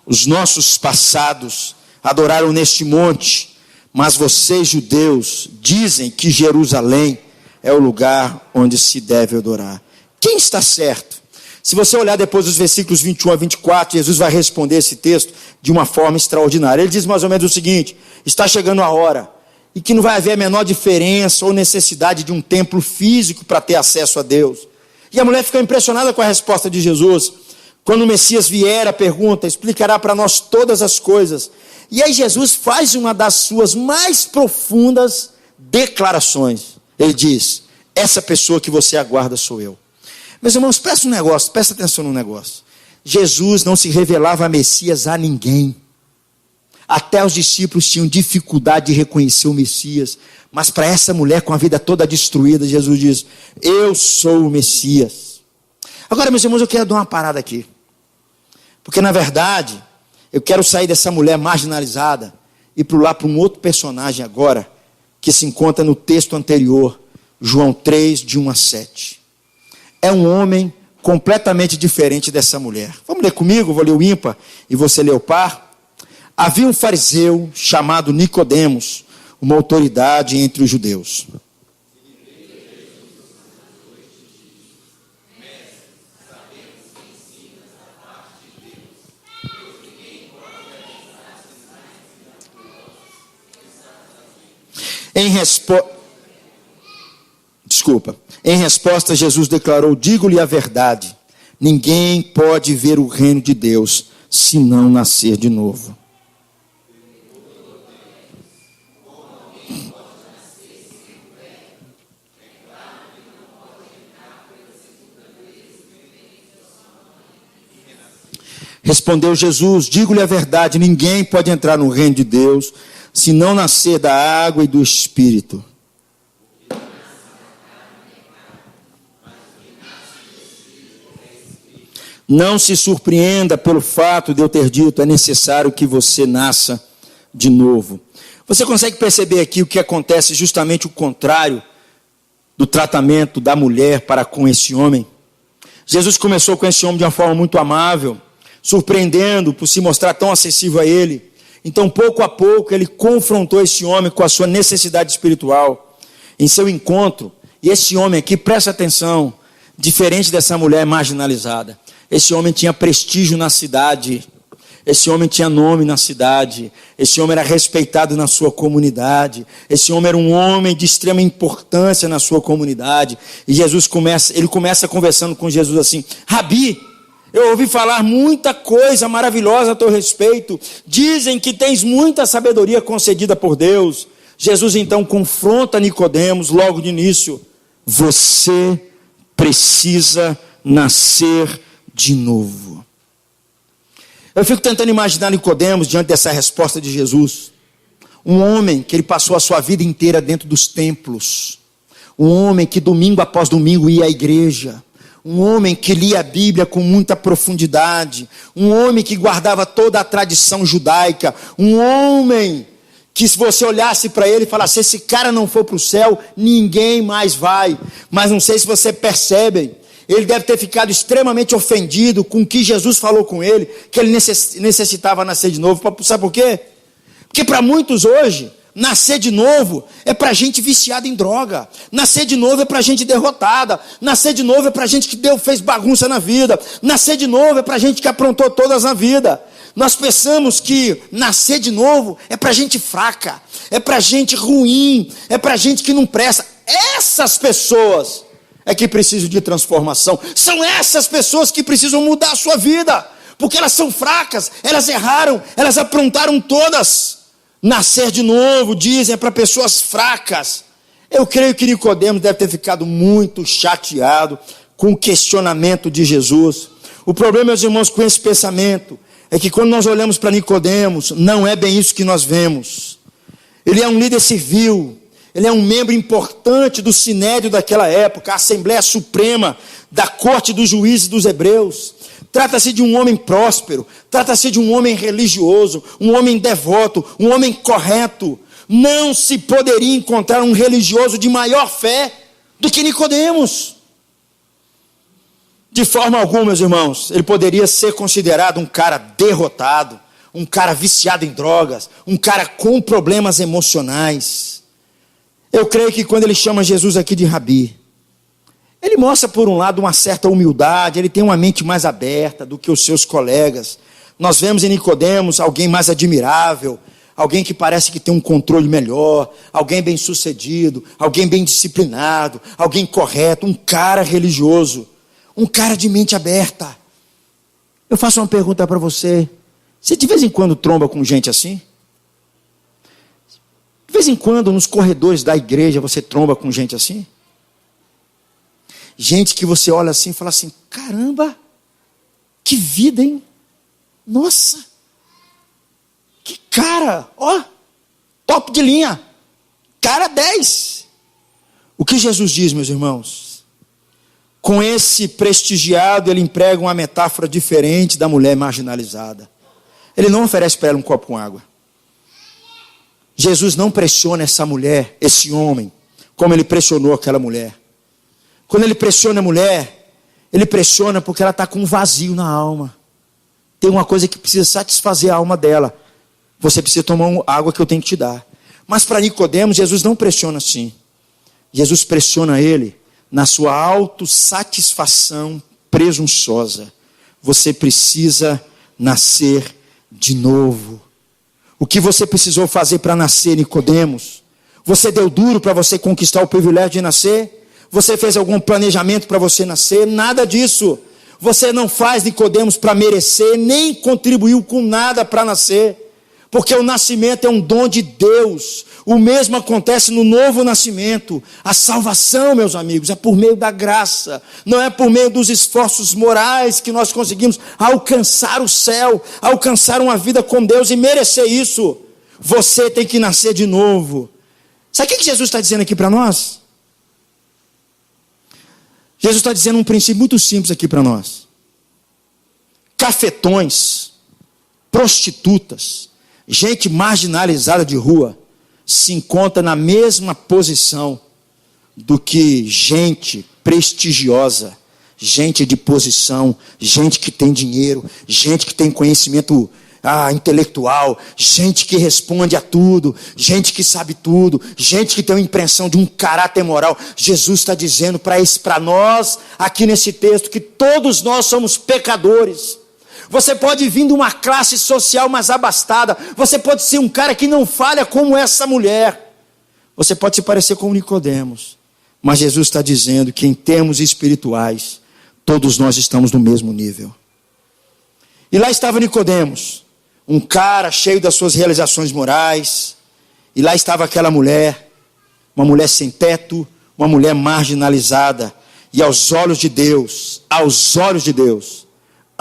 A: Os nossos passados adoraram neste monte, mas vocês, judeus, dizem que Jerusalém é o lugar onde se deve adorar. Quem está certo? Se você olhar depois dos versículos 21 a 24, Jesus vai responder esse texto de uma forma extraordinária. Ele diz mais ou menos o seguinte: está chegando a hora, e que não vai haver a menor diferença ou necessidade de um templo físico para ter acesso a Deus. E a mulher ficou impressionada com a resposta de Jesus. Quando o Messias vier, a pergunta explicará para nós todas as coisas. E aí Jesus faz uma das suas mais profundas declarações. Ele diz: essa pessoa que você aguarda sou eu. Meus irmãos, presta atenção no negócio. Jesus não se revelava a Messias a ninguém. Até os discípulos tinham dificuldade de reconhecer o Messias. Mas para essa mulher com a vida toda destruída, Jesus diz: eu sou o Messias. Agora, meus irmãos, eu quero dar uma parada aqui. Porque, na verdade, eu quero sair dessa mulher marginalizada e pular para um outro personagem agora, que se encontra no texto anterior, João 3, de 1 a 7. É um homem completamente diferente dessa mulher. Vamos ler comigo? Vou ler o ímpar e você lê o par. Havia um fariseu chamado Nicodemos, uma autoridade entre os judeus. Em resposta, Jesus declarou: digo-lhe a verdade, ninguém pode ver o reino de Deus se não nascer de novo. Respondeu Jesus: digo-lhe a verdade, ninguém pode entrar no reino de Deus se não nascer da água e do Espírito. Não se surpreenda pelo fato de eu ter dito: é necessário que você nasça de novo. Você consegue perceber aqui o que acontece, justamente o contrário do tratamento da mulher para com esse homem? Jesus começou com esse homem de uma forma muito amável, surpreendendo por se mostrar tão acessível a ele. Então, pouco a pouco, ele confrontou esse homem com a sua necessidade espiritual em seu encontro. E esse homem aqui, presta atenção, diferente dessa mulher marginalizada, esse homem tinha prestígio na cidade, esse homem tinha nome na cidade, esse homem era respeitado na sua comunidade, esse homem era um homem de extrema importância na sua comunidade. E ele começa conversando com Jesus assim: Rabi, eu ouvi falar muita coisa maravilhosa a teu respeito. Dizem que tens muita sabedoria concedida por Deus. Jesus então confronta Nicodemos logo de início: você precisa nascer de novo. Eu fico tentando imaginar Nicodemos diante dessa resposta de Jesus. Um homem que ele passou a sua vida inteira dentro dos templos. Um homem que domingo após domingo ia à igreja. Um homem que lia a Bíblia com muita profundidade. Um homem que guardava toda a tradição judaica. Um homem que, se você olhasse para ele e falasse: se esse cara não for para o céu, ninguém mais vai. Mas não sei se você percebe, ele deve ter ficado extremamente ofendido com o que Jesus falou com ele, que ele necessitava nascer de novo. Sabe por quê? Porque para muitos hoje, nascer de novo é para gente viciada em droga. Nascer de novo é para gente derrotada. Nascer de novo é para gente que fez bagunça na vida. Nascer de novo é para gente que aprontou todas na vida. Nós pensamos que nascer de novo é para gente fraca, é para gente ruim, é para gente que não presta. Essas pessoas é que precisam de transformação. São essas pessoas que precisam mudar a sua vida, porque elas são fracas, elas erraram, elas aprontaram todas. Nascer de novo, dizem, é para pessoas fracas. Eu creio que Nicodemos deve ter ficado muito chateado com o questionamento de Jesus. O problema, meus irmãos, com esse pensamento é que quando nós olhamos para Nicodemos, não é bem isso que nós vemos. Ele é um líder civil, ele é um membro importante do Sinédrio daquela época, a Assembleia Suprema da Corte dos Juízes dos Hebreus. trata-se de um homem próspero, trata-se de um homem religioso, um homem devoto, um homem correto. Não se poderia encontrar um religioso de maior fé do que Nicodemos. De forma alguma, meus irmãos, ele poderia ser considerado um cara derrotado, um cara viciado em drogas, um cara com problemas emocionais. Eu creio que quando ele chama Jesus aqui de Rabi, ele mostra por um lado uma certa humildade, ele tem uma mente mais aberta do que os seus colegas. Nós vemos em Nicodemos alguém mais admirável, alguém que parece que tem um controle melhor, alguém bem sucedido, alguém bem disciplinado, alguém correto, um cara religioso, um cara de mente aberta. Eu faço uma pergunta para você: você de vez em quando tromba com gente assim? De vez em quando nos corredores da igreja você tromba com gente assim? Gente que você olha assim e fala assim: caramba, que vida, hein? Nossa, que cara, ó, top de linha, cara 10. O que Jesus diz, meus irmãos? Com esse prestigiado, ele emprega uma metáfora diferente da mulher marginalizada. Ele não oferece para ela um copo com água. Jesus não pressiona essa mulher, esse homem, como ele pressionou aquela mulher. Quando ele pressiona a mulher, ele pressiona porque ela está com um vazio na alma. Tem uma coisa que precisa satisfazer a alma dela. Você precisa tomar uma água que eu tenho que te dar. Mas para Nicodemos, Jesus não pressiona assim. Jesus pressiona ele na sua autossatisfação presunçosa. Você precisa nascer de novo. O que você precisou fazer para nascer, Nicodemos? Você deu duro para você conquistar o privilégio de nascer? Você fez algum planejamento para você nascer? Nada disso. Você não faz, Nicodemos, para merecer, nem contribuiu com nada para nascer. Porque o nascimento é um dom de Deus. O mesmo acontece no novo nascimento. A salvação, meus amigos, é por meio da graça. Não é por meio dos esforços morais que nós conseguimos alcançar o céu, alcançar uma vida com Deus e merecer isso. Você tem que nascer de novo. Sabe o que Jesus está dizendo aqui para nós? Jesus está dizendo um princípio muito simples aqui para nós. Cafetões, prostitutas, gente marginalizada de rua, se encontra na mesma posição do que gente prestigiosa, gente de posição, gente que tem dinheiro, gente que tem conhecimento intelectual, gente que responde a tudo, gente que sabe tudo, gente que tem uma impressão de um caráter moral. Jesus está dizendo para nós, aqui nesse texto, que todos nós somos pecadores. Você pode vir de uma classe social mais abastada, você pode ser um cara que não falha como essa mulher, você pode se parecer com Nicodemos, mas Jesus está dizendo que em termos espirituais, todos nós estamos no mesmo nível. E lá estava Nicodemos, um cara cheio das suas realizações morais, e lá estava aquela mulher, uma mulher sem teto, uma mulher marginalizada, e aos olhos de Deus,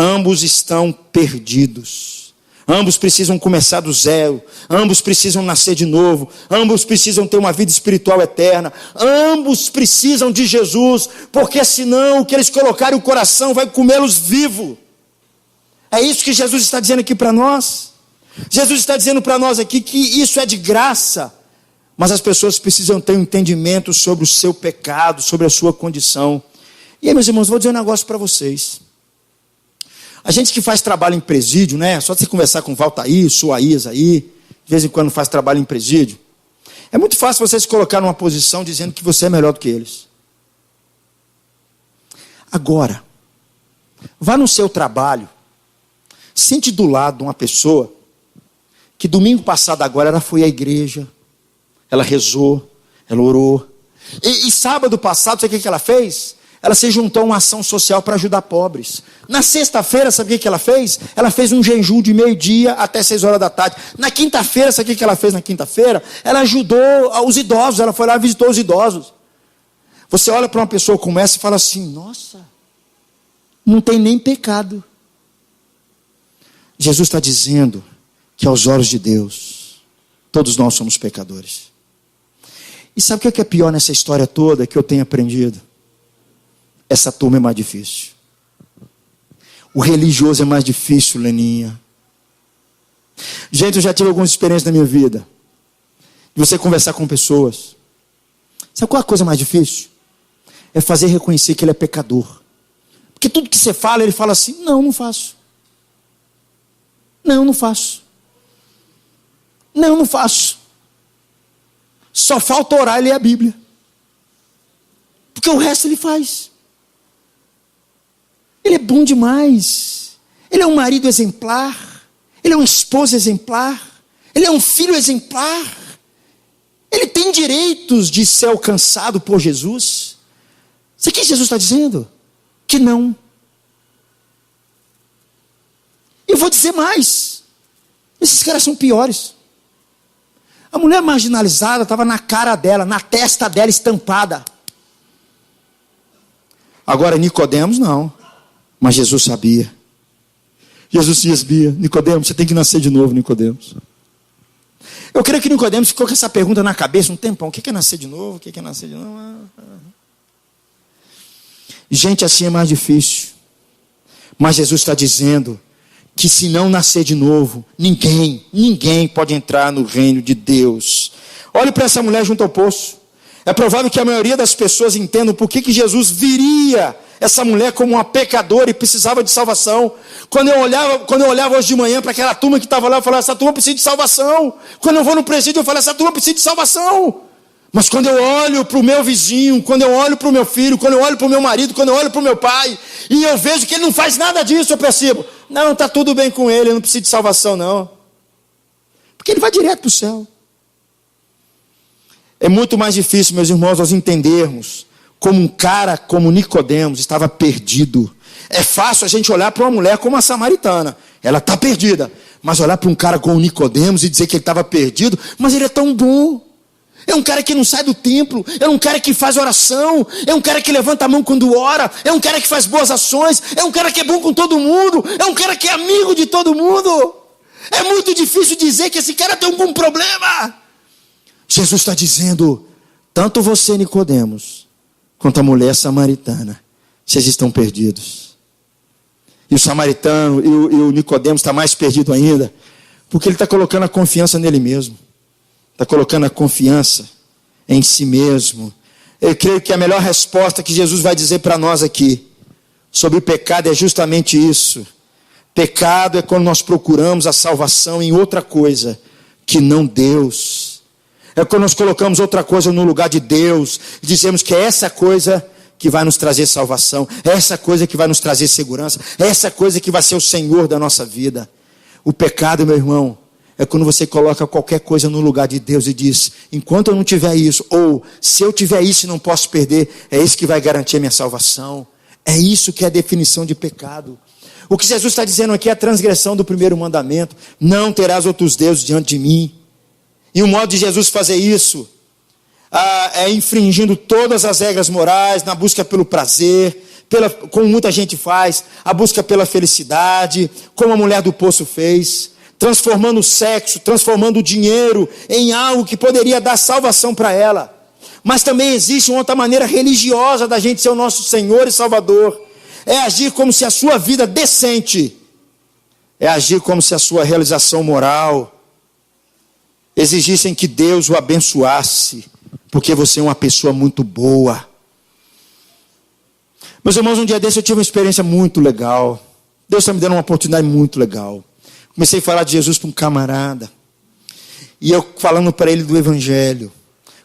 A: ambos estão perdidos. Ambos precisam começar do zero. Ambos precisam nascer de novo. Ambos precisam ter uma vida espiritual eterna. Ambos precisam de Jesus, porque senão o que eles colocarem o coração vai comê-los vivo. É isso que Jesus está dizendo aqui para nós. Jesus está dizendo para nós aqui que isso é de graça, mas as pessoas precisam ter um entendimento sobre o seu pecado, sobre a sua condição. E aí, meus irmãos, vou dizer um negócio para vocês. A gente que faz trabalho em presídio, né? Só você conversar com o Valtair, Suaís aí, de vez em quando faz trabalho em presídio. É muito fácil você se colocar numa posição dizendo que você é melhor do que eles. Agora, vá no seu trabalho, sente do lado de uma pessoa que domingo passado agora ela foi à igreja, ela rezou, ela orou. E sábado passado, sabe o que ela fez? Ela se juntou a uma ação social para ajudar pobres. Na sexta-feira, sabe o que ela fez? Ela fez um jejum de 12h até 6h da tarde. Na quinta-feira, sabe o que ela fez na quinta-feira? Ela ajudou os idosos, ela foi lá e visitou os idosos. Você olha para uma pessoa como essa e fala assim: nossa, não tem nem pecado. Jesus está dizendo que aos olhos de Deus, todos nós somos pecadores. E sabe o que é pior nessa história toda que eu tenho aprendido? Essa turma é mais difícil. O religioso é mais difícil, Leninha. Gente, eu já tive algumas experiências na minha vida. De você conversar com pessoas. Sabe qual é a coisa mais difícil? É fazer reconhecer que ele é pecador. Porque tudo que você fala, ele fala assim: não, não faço. Não, não faço. Não, não faço. Só falta orar e ler a Bíblia. Porque o resto ele faz. Ele é bom demais. Ele é um marido exemplar. Ele é uma esposa exemplar. Ele é um filho exemplar. Ele tem direitos de ser alcançado por Jesus. Sabe o que Jesus está dizendo? Que não. Eu vou dizer mais. Esses caras são piores. A mulher marginalizada estava na cara dela, na testa dela estampada. Agora Nicodemos não. Mas Jesus sabia. Jesus sabia: Nicodemos, você tem que nascer de novo, Nicodemos. Eu creio que Nicodemos ficou com essa pergunta na cabeça um tempão: o que é nascer de novo? O que é nascer de novo? Gente, assim é mais difícil. Mas Jesus está dizendo que se não nascer de novo, ninguém pode entrar no reino de Deus. Olhe para essa mulher junto ao poço. É provável que a maioria das pessoas entendam por que Jesus viria essa mulher como uma pecadora e precisava de salvação. Quando eu olhava hoje de manhã para aquela turma que estava lá, eu falava: essa turma precisa de salvação. Quando eu vou no presídio, eu falo: essa turma precisa de salvação. Mas quando eu olho para o meu vizinho, quando eu olho para o meu filho, quando eu olho para o meu marido, quando eu olho para o meu pai, e eu vejo que ele não faz nada disso, eu percebo: não, está tudo bem com ele, não precisa de salvação não. Porque ele vai direto para o céu. É muito mais difícil, meus irmãos, nós entendermos como um cara como Nicodemos estava perdido. É fácil a gente olhar para uma mulher como a samaritana, ela está perdida. Mas olhar para um cara como Nicodemos e dizer que ele estava perdido, mas ele é tão bom. É um cara que não sai do templo, é um cara que faz oração, é um cara que levanta a mão quando ora, é um cara que faz boas ações, é um cara que é bom com todo mundo, é um cara que é amigo de todo mundo. É muito difícil dizer que esse cara tem algum problema. Jesus está dizendo: tanto você, Nicodemos, quanto a mulher samaritana, vocês estão perdidos. E o samaritano e o Nicodemos está mais perdido ainda, porque ele está colocando a confiança nele mesmo. Está colocando a confiança em si mesmo. Eu creio que a melhor resposta que Jesus vai dizer para nós aqui sobre o pecado é justamente isso. Pecado é quando nós procuramos a salvação em outra coisa que não Deus. É quando nós colocamos outra coisa no lugar de Deus e dizemos que é essa coisa que vai nos trazer salvação, é essa coisa que vai nos trazer segurança, é essa coisa que vai ser o Senhor da nossa vida. O pecado, meu irmão, é quando você coloca qualquer coisa no lugar de Deus e diz: enquanto eu não tiver isso, ou se eu tiver isso e não posso perder, é isso que vai garantir a minha salvação. É isso que é a definição de pecado. O que Jesus está dizendo aqui é a transgressão do primeiro mandamento: não terás outros deuses diante de mim. E o modo de Jesus fazer isso é infringindo todas as regras morais, na busca pelo prazer, como muita gente faz, a busca pela felicidade, como a mulher do poço fez, transformando o sexo, transformando o dinheiro em algo que poderia dar salvação para ela. Mas também existe uma outra maneira religiosa da gente ser o nosso Senhor e Salvador. É agir como se a sua vida decente, é agir como se a sua realização moral exigissem que Deus o abençoasse, porque você é uma pessoa muito boa. Meus irmãos, um dia desse eu tive uma experiência muito legal. Deus está me dando uma oportunidade muito legal. Comecei a falar de Jesus para um camarada, e eu falando para ele do Evangelho,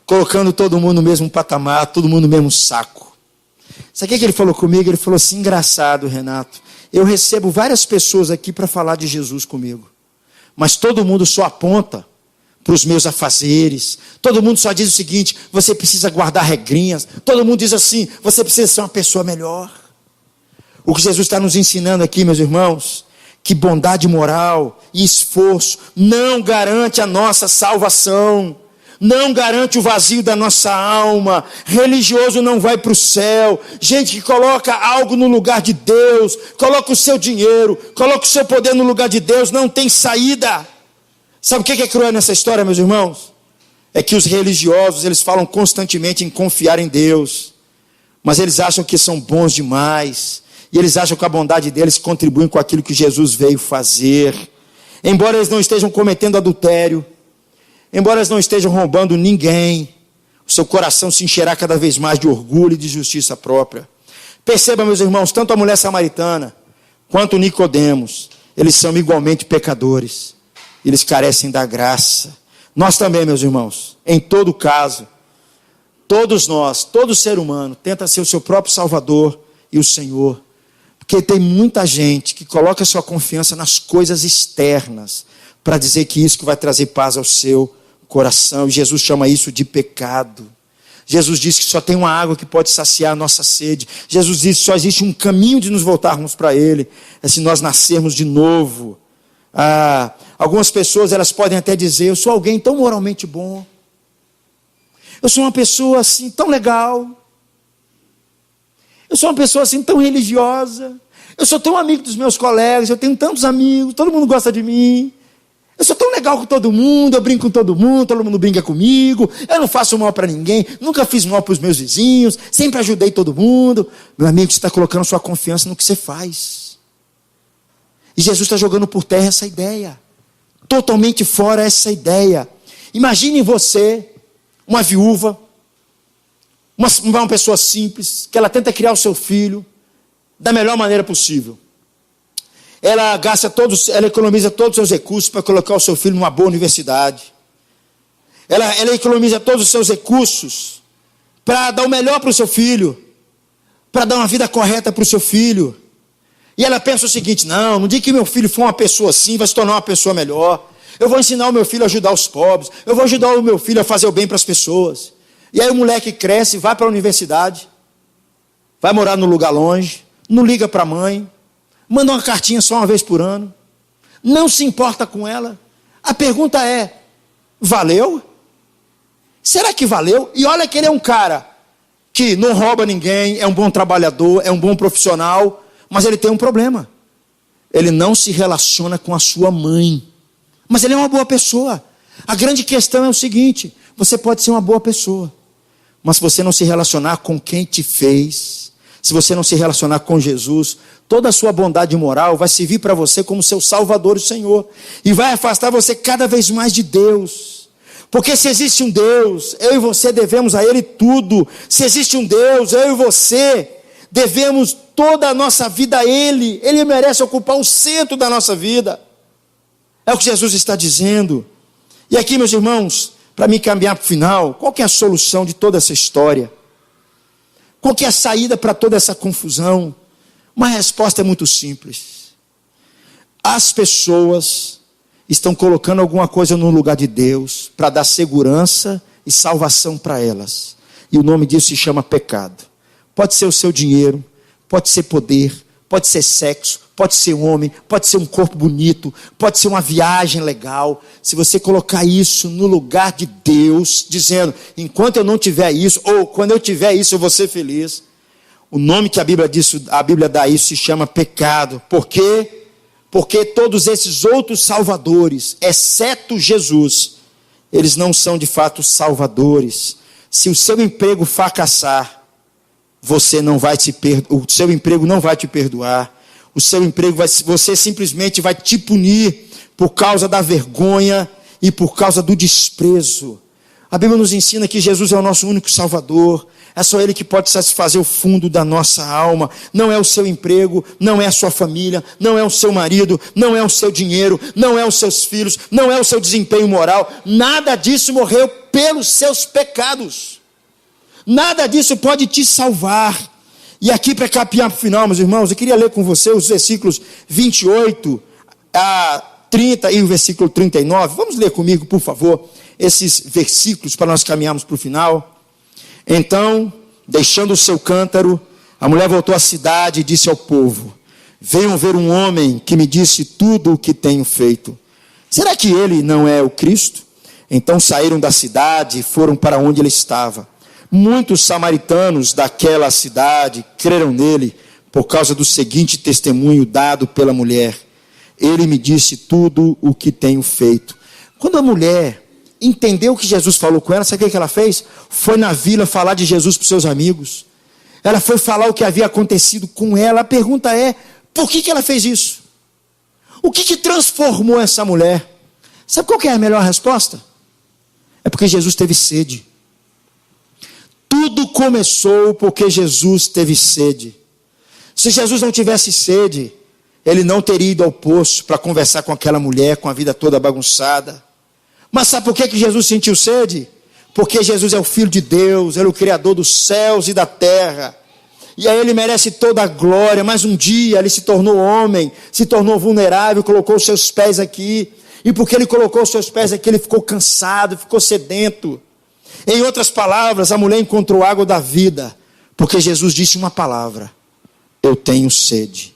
A: colocando todo mundo no mesmo patamar, todo mundo no mesmo saco. Sabe o que ele falou comigo? Ele falou assim: engraçado, Renato, eu recebo várias pessoas aqui para falar de Jesus comigo, mas todo mundo só aponta para os meus afazeres, todo mundo só diz o seguinte: você precisa guardar regrinhas, todo mundo diz assim: você precisa ser uma pessoa melhor. O que Jesus está nos ensinando aqui, meus irmãos, que bondade moral e esforço não garante a nossa salvação, não garante o vazio da nossa alma. Religioso não vai para o céu. Gente que coloca algo no lugar de Deus, coloca o seu dinheiro, coloca o seu poder no lugar de Deus, não tem saída. Sabe o que é cruel nessa história, meus irmãos? É que os religiosos, eles falam constantemente em confiar em Deus, mas eles acham que são bons demais, E eles acham que a bondade deles contribui com aquilo que Jesus veio fazer. Embora eles não estejam cometendo adultério, embora eles não estejam roubando ninguém, o seu coração se encherá cada vez mais de orgulho e de justiça própria. Perceba, meus irmãos, tanto a mulher samaritana quanto Nicodemos, eles são igualmente pecadores. Eles carecem da graça. Nós também, meus irmãos, em todo caso, todos nós, todo ser humano, tenta ser o seu próprio Salvador e o Senhor. Porque tem muita gente que coloca sua confiança nas coisas externas para dizer que isso que vai trazer paz ao seu coração. E Jesus chama isso de pecado. Jesus disse que só tem uma água que pode saciar a nossa sede. Jesus disse que só existe um caminho de nos voltarmos para Ele. É se nós nascermos de novo. Algumas pessoas elas podem até dizer: eu sou alguém tão moralmente bom. Eu sou uma pessoa assim tão legal. Eu sou uma pessoa assim tão religiosa. Eu sou tão amigo dos meus colegas. Eu tenho tantos amigos. Todo mundo gosta de mim. Eu sou tão legal com todo mundo. Eu brinco com todo mundo brinca comigo. Eu não faço mal para ninguém. Nunca fiz mal para os meus vizinhos. Sempre ajudei todo mundo. Meu amigo, você está colocando sua confiança no que você faz. E Jesus está jogando por terra essa ideia. Totalmente fora essa ideia. Imagine você, uma viúva, uma pessoa simples, que ela tenta criar o seu filho da melhor maneira possível. Ela economiza todos os seus recursos para colocar o seu filho numa boa universidade. Ela economiza todos os seus recursos para dar o melhor para o seu filho, para dar uma vida correta para o seu filho. E ela pensa o seguinte: não, no dia que meu filho for uma pessoa assim, vai se tornar uma pessoa melhor. Eu vou ensinar o meu filho a ajudar os pobres. Eu vou ajudar o meu filho a fazer o bem para as pessoas. E aí o moleque cresce, vai para a universidade, vai morar num lugar longe, não liga para a mãe, manda uma cartinha só uma vez por ano, não se importa com ela. A pergunta é: valeu? Será que valeu? E olha que ele é um cara que não rouba ninguém, é um bom trabalhador, é um bom profissional, mas ele tem um problema. Ele não se relaciona com a sua mãe. Mas ele é uma boa pessoa. A grande questão é o seguinte: você pode ser uma boa pessoa, mas se você não se relacionar com quem te fez, se você não se relacionar com Jesus, toda a sua bondade moral vai servir para você como seu Salvador e Senhor, e vai afastar você cada vez mais de Deus. Porque se existe um Deus, eu e você devemos a Ele tudo. Se existe um Deus, eu e você devemos toda a nossa vida a Ele. Ele merece ocupar o centro da nossa vida. É o que Jesus está dizendo. E aqui, meus irmãos, para me caminhar para o final, qual que é a solução de toda essa história? Qual que é a saída para toda essa confusão? Uma resposta é muito simples. As pessoas estão colocando alguma coisa no lugar de Deus para dar segurança e salvação para elas. E o nome disso se chama pecado. Pode ser o seu dinheiro, pode ser poder, pode ser sexo, pode ser um homem, pode ser um corpo bonito, pode ser uma viagem legal. Se você colocar isso no lugar de Deus, dizendo: enquanto eu não tiver isso, ou quando eu tiver isso eu vou ser feliz. O nome que a Bíblia dá isso se chama pecado. Por quê? Porque todos esses outros salvadores, exceto Jesus, eles não são de fato salvadores. Se o seu emprego fracassar, o seu emprego não vai te perdoar. O seu emprego você simplesmente vai te punir por causa da vergonha e por causa do desprezo. A Bíblia nos ensina que Jesus é o nosso único Salvador. É só Ele que pode satisfazer o fundo da nossa alma. Não é o seu emprego, não é a sua família, não é o seu marido, não é o seu dinheiro, não é os seus filhos, não é o seu desempenho moral. Nada disso morreu pelos seus pecados. Nada disso pode te salvar. E aqui, para caminhar para o final, meus irmãos, eu queria ler com você os versículos 28 a 30 e o versículo 39. Vamos ler comigo, por favor, esses versículos para nós caminharmos para o final. Então, deixando o seu cântaro, a mulher voltou à cidade e disse ao povo: venham ver um homem que me disse tudo o que tenho feito. Será que ele não é o Cristo? Então saíram da cidade e foram para onde ele estava. Muitos samaritanos daquela cidade creram nele por causa do seguinte testemunho dado pela mulher: ele me disse tudo o que tenho feito. Quando a mulher entendeu que Jesus falou com ela, sabe o que ela fez? Foi na vila falar de Jesus para os seus amigos. Ela foi falar o que havia acontecido com ela. A pergunta é, por que ela fez isso? O que transformou essa mulher? Sabe qual que é a melhor resposta? É porque Jesus teve sede. Tudo começou porque Jesus teve sede. Se Jesus não tivesse sede, ele não teria ido ao poço para conversar com aquela mulher, com a vida toda bagunçada. Mas sabe por que Jesus sentiu sede? Porque Jesus é o Filho de Deus, ele é o Criador dos céus e da terra. E aí ele merece toda a glória, mas um dia ele se tornou homem, se tornou vulnerável, colocou os seus pés aqui. E porque ele colocou os seus pés aqui, ele ficou cansado, ficou sedento. Em outras palavras, a mulher encontrou água da vida, porque Jesus disse uma palavra: eu tenho sede.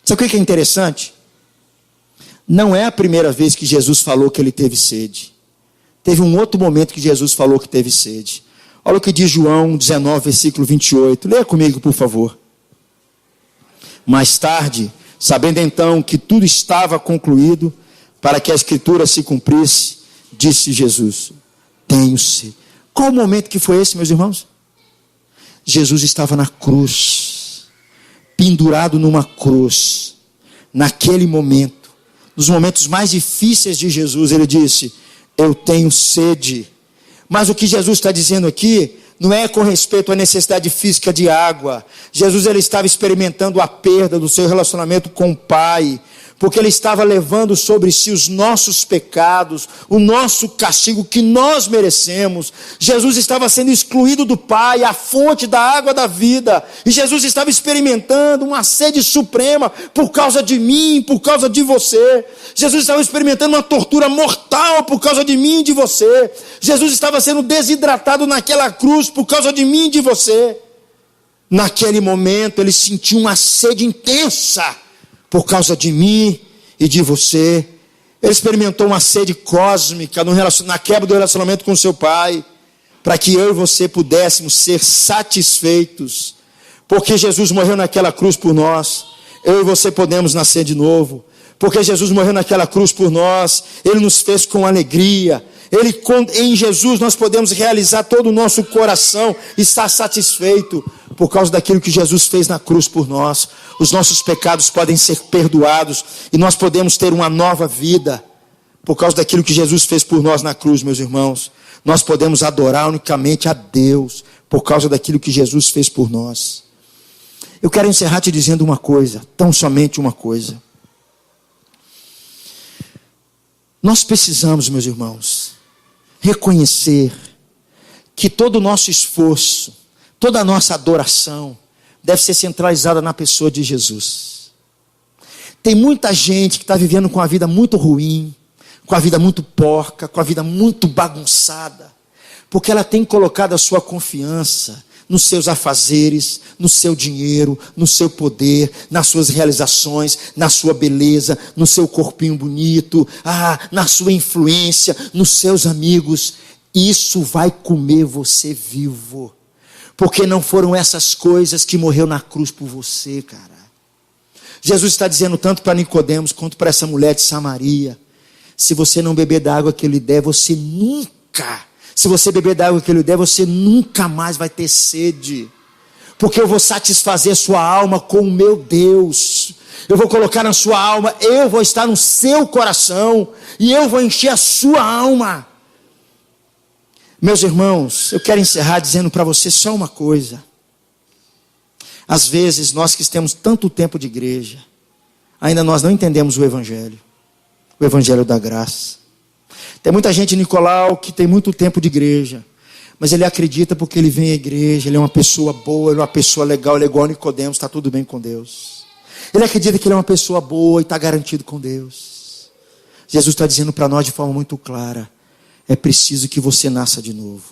A: Sabe o que é interessante? Não é a primeira vez que Jesus falou que ele teve sede. Teve um outro momento que Jesus falou que teve sede. Olha o que diz João 19, versículo 28. Leia comigo, por favor. Mais tarde, sabendo então que tudo estava concluído, para que a Escritura se cumprisse, disse Jesus: tenho sede. Qual o momento que foi esse, meus irmãos? Jesus estava na cruz, pendurado numa cruz. Naquele momento, nos momentos mais difíceis de Jesus, ele disse: eu tenho sede. Mas o que Jesus está dizendo aqui não é com respeito à necessidade física de água. Jesus ele estava experimentando a perda do seu relacionamento com o Pai, porque ele estava levando sobre si os nossos pecados, o nosso castigo que nós merecemos. Jesus estava sendo excluído do Pai, a fonte da água da vida, e Jesus estava experimentando uma sede suprema por causa de mim, por causa de você. Jesus estava experimentando uma tortura mortal por causa de mim e de você. Jesus estava sendo desidratado naquela cruz por causa de mim e de você. Naquele momento ele sentiu uma sede intensa por causa de mim e de você. Ele experimentou uma sede cósmica na quebra do relacionamento com o seu Pai, para que eu e você pudéssemos ser satisfeitos, porque Jesus morreu naquela cruz por nós. Eu e você podemos nascer de novo, porque Jesus morreu naquela cruz por nós. Ele nos fez com alegria. Em Jesus nós podemos realizar todo o nosso coração, estar satisfeito por causa daquilo que Jesus fez na cruz por nós. Os nossos pecados podem ser perdoados e nós podemos ter uma nova vida por causa daquilo que Jesus fez por nós na cruz, meus irmãos. Nós podemos adorar unicamente a Deus por causa daquilo que Jesus fez por nós. Eu quero encerrar te dizendo uma coisa, tão somente uma coisa. Nós precisamos, meus irmãos, reconhecer que todo o nosso esforço, toda a nossa adoração deve ser centralizada na pessoa de Jesus. Tem muita gente que está vivendo com a vida muito ruim, com a vida muito porca, com a vida muito bagunçada, porque ela tem colocado a sua confiança nos seus afazeres, no seu dinheiro, no seu poder, nas suas realizações, na sua beleza, no seu corpinho bonito, na sua influência, nos seus amigos. Isso vai comer você vivo, porque não foram essas coisas que morreu na cruz por você, cara. Jesus está dizendo tanto para Nicodemos quanto para essa mulher de Samaria: se você não beber da água que eu lhe der, você nunca... Se você beber da água que eu lhe der, você nunca mais vai ter sede. Porque eu vou satisfazer a sua alma com o meu Deus. Eu vou colocar na sua alma, eu vou estar no seu coração e eu vou encher a sua alma. Meus irmãos, eu quero encerrar dizendo para você só uma coisa. Às vezes, nós que temos tanto tempo de igreja, ainda nós não entendemos o Evangelho da graça. Tem muita gente, Nicolau, que tem muito tempo de igreja, mas ele acredita porque ele vem à igreja, ele é uma pessoa boa, ele é uma pessoa legal, ele é igual a Nicodemos, está tudo bem com Deus. Ele acredita que ele é uma pessoa boa e está garantido com Deus. Jesus está dizendo para nós de forma muito clara: é preciso que você nasça de novo.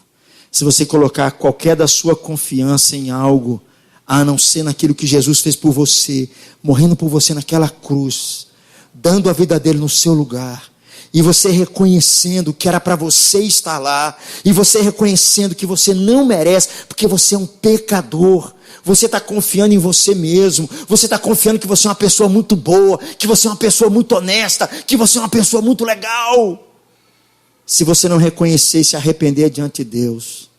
A: Se você colocar qualquer da sua confiança em algo, a não ser naquilo que Jesus fez por você, morrendo por você naquela cruz, dando a vida dele no seu lugar, e você reconhecendo que era para você estar lá, e você reconhecendo que você não merece, porque você é um pecador, você está confiando em você mesmo, você está confiando que você é uma pessoa muito boa, que você é uma pessoa muito honesta, que você é uma pessoa muito legal. Se você não reconhecer e se arrepender diante de Deus,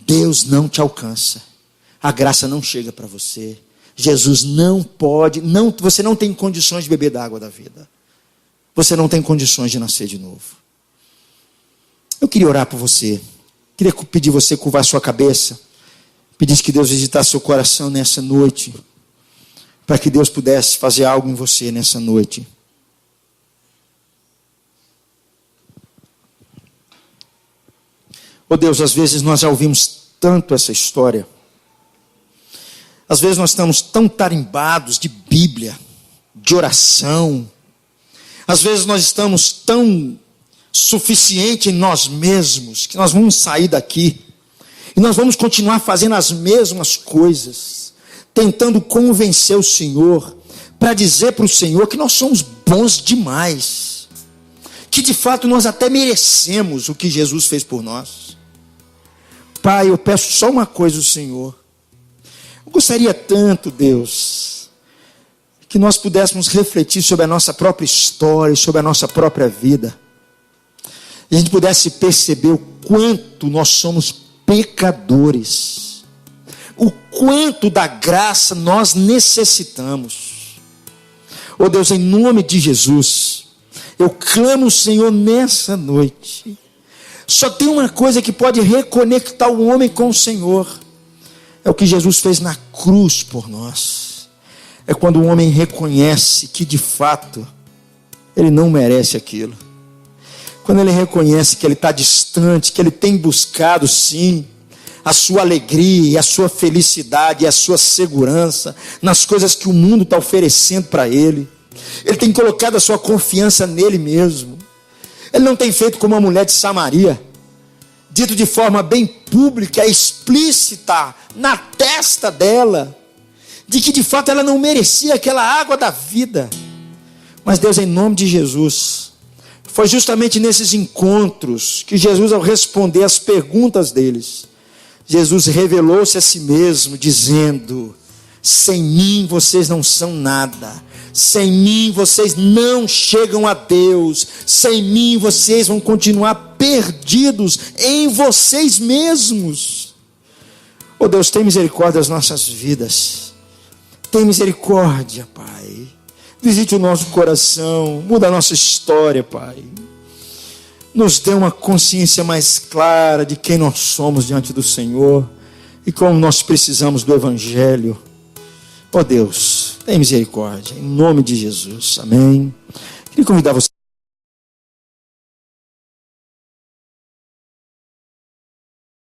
A: Deus não te alcança. A graça não chega para você. Jesus não pode, você não tem condições de beber da água da vida. Você não tem condições de nascer de novo. Eu queria orar por você. Queria pedir você curvar sua cabeça. Pedir que Deus visitasse seu coração nessa noite. Para que Deus pudesse fazer algo em você nessa noite. Oh Deus, às vezes nós já ouvimos tanto essa história. Às vezes nós estamos tão tarimbados de Bíblia, de oração. Às vezes nós estamos tão suficientes em nós mesmos, que nós vamos sair daqui e nós vamos continuar fazendo as mesmas coisas, tentando convencer o Senhor, para dizer para o Senhor que nós somos bons demais, que de fato nós até merecemos o que Jesus fez por nós. Pai, eu peço só uma coisa ao Senhor. Eu gostaria tanto, Deus, que nós pudéssemos refletir sobre a nossa própria história, sobre a nossa própria vida. E a gente pudesse perceber o quanto nós somos pecadores. O quanto da graça nós necessitamos. Oh Deus, em nome de Jesus, eu clamo o Senhor nessa noite. Só tem uma coisa que pode reconectar o homem com o Senhor. É o que Jesus fez na cruz por nós. É quando o homem reconhece que de fato ele não merece aquilo. Quando ele reconhece que ele está distante, que ele tem buscado sim a sua alegria, a sua felicidade, a sua segurança nas coisas que o mundo está oferecendo para ele. Ele tem colocado a sua confiança nele mesmo. Ele não tem feito como a mulher de Samaria, dito de forma bem pública, explícita, na testa dela, de que de fato ela não merecia aquela água da vida. Mas Deus, em nome de Jesus, foi justamente nesses encontros que Jesus, ao responder as perguntas deles, Jesus revelou-se a si mesmo, dizendo: sem mim vocês não são nada. Sem mim vocês não chegam a Deus. Sem mim vocês vão continuar perdidos em vocês mesmos. Oh Deus, tem misericórdia das nossas vidas. Tem misericórdia, Pai. Visite o nosso coração. Muda a nossa história, Pai. Nos dê uma consciência mais clara de quem nós somos diante do Senhor e como nós precisamos do Evangelho. Oh Deus, tem misericórdia, em nome de Jesus, amém. Queria convidar você.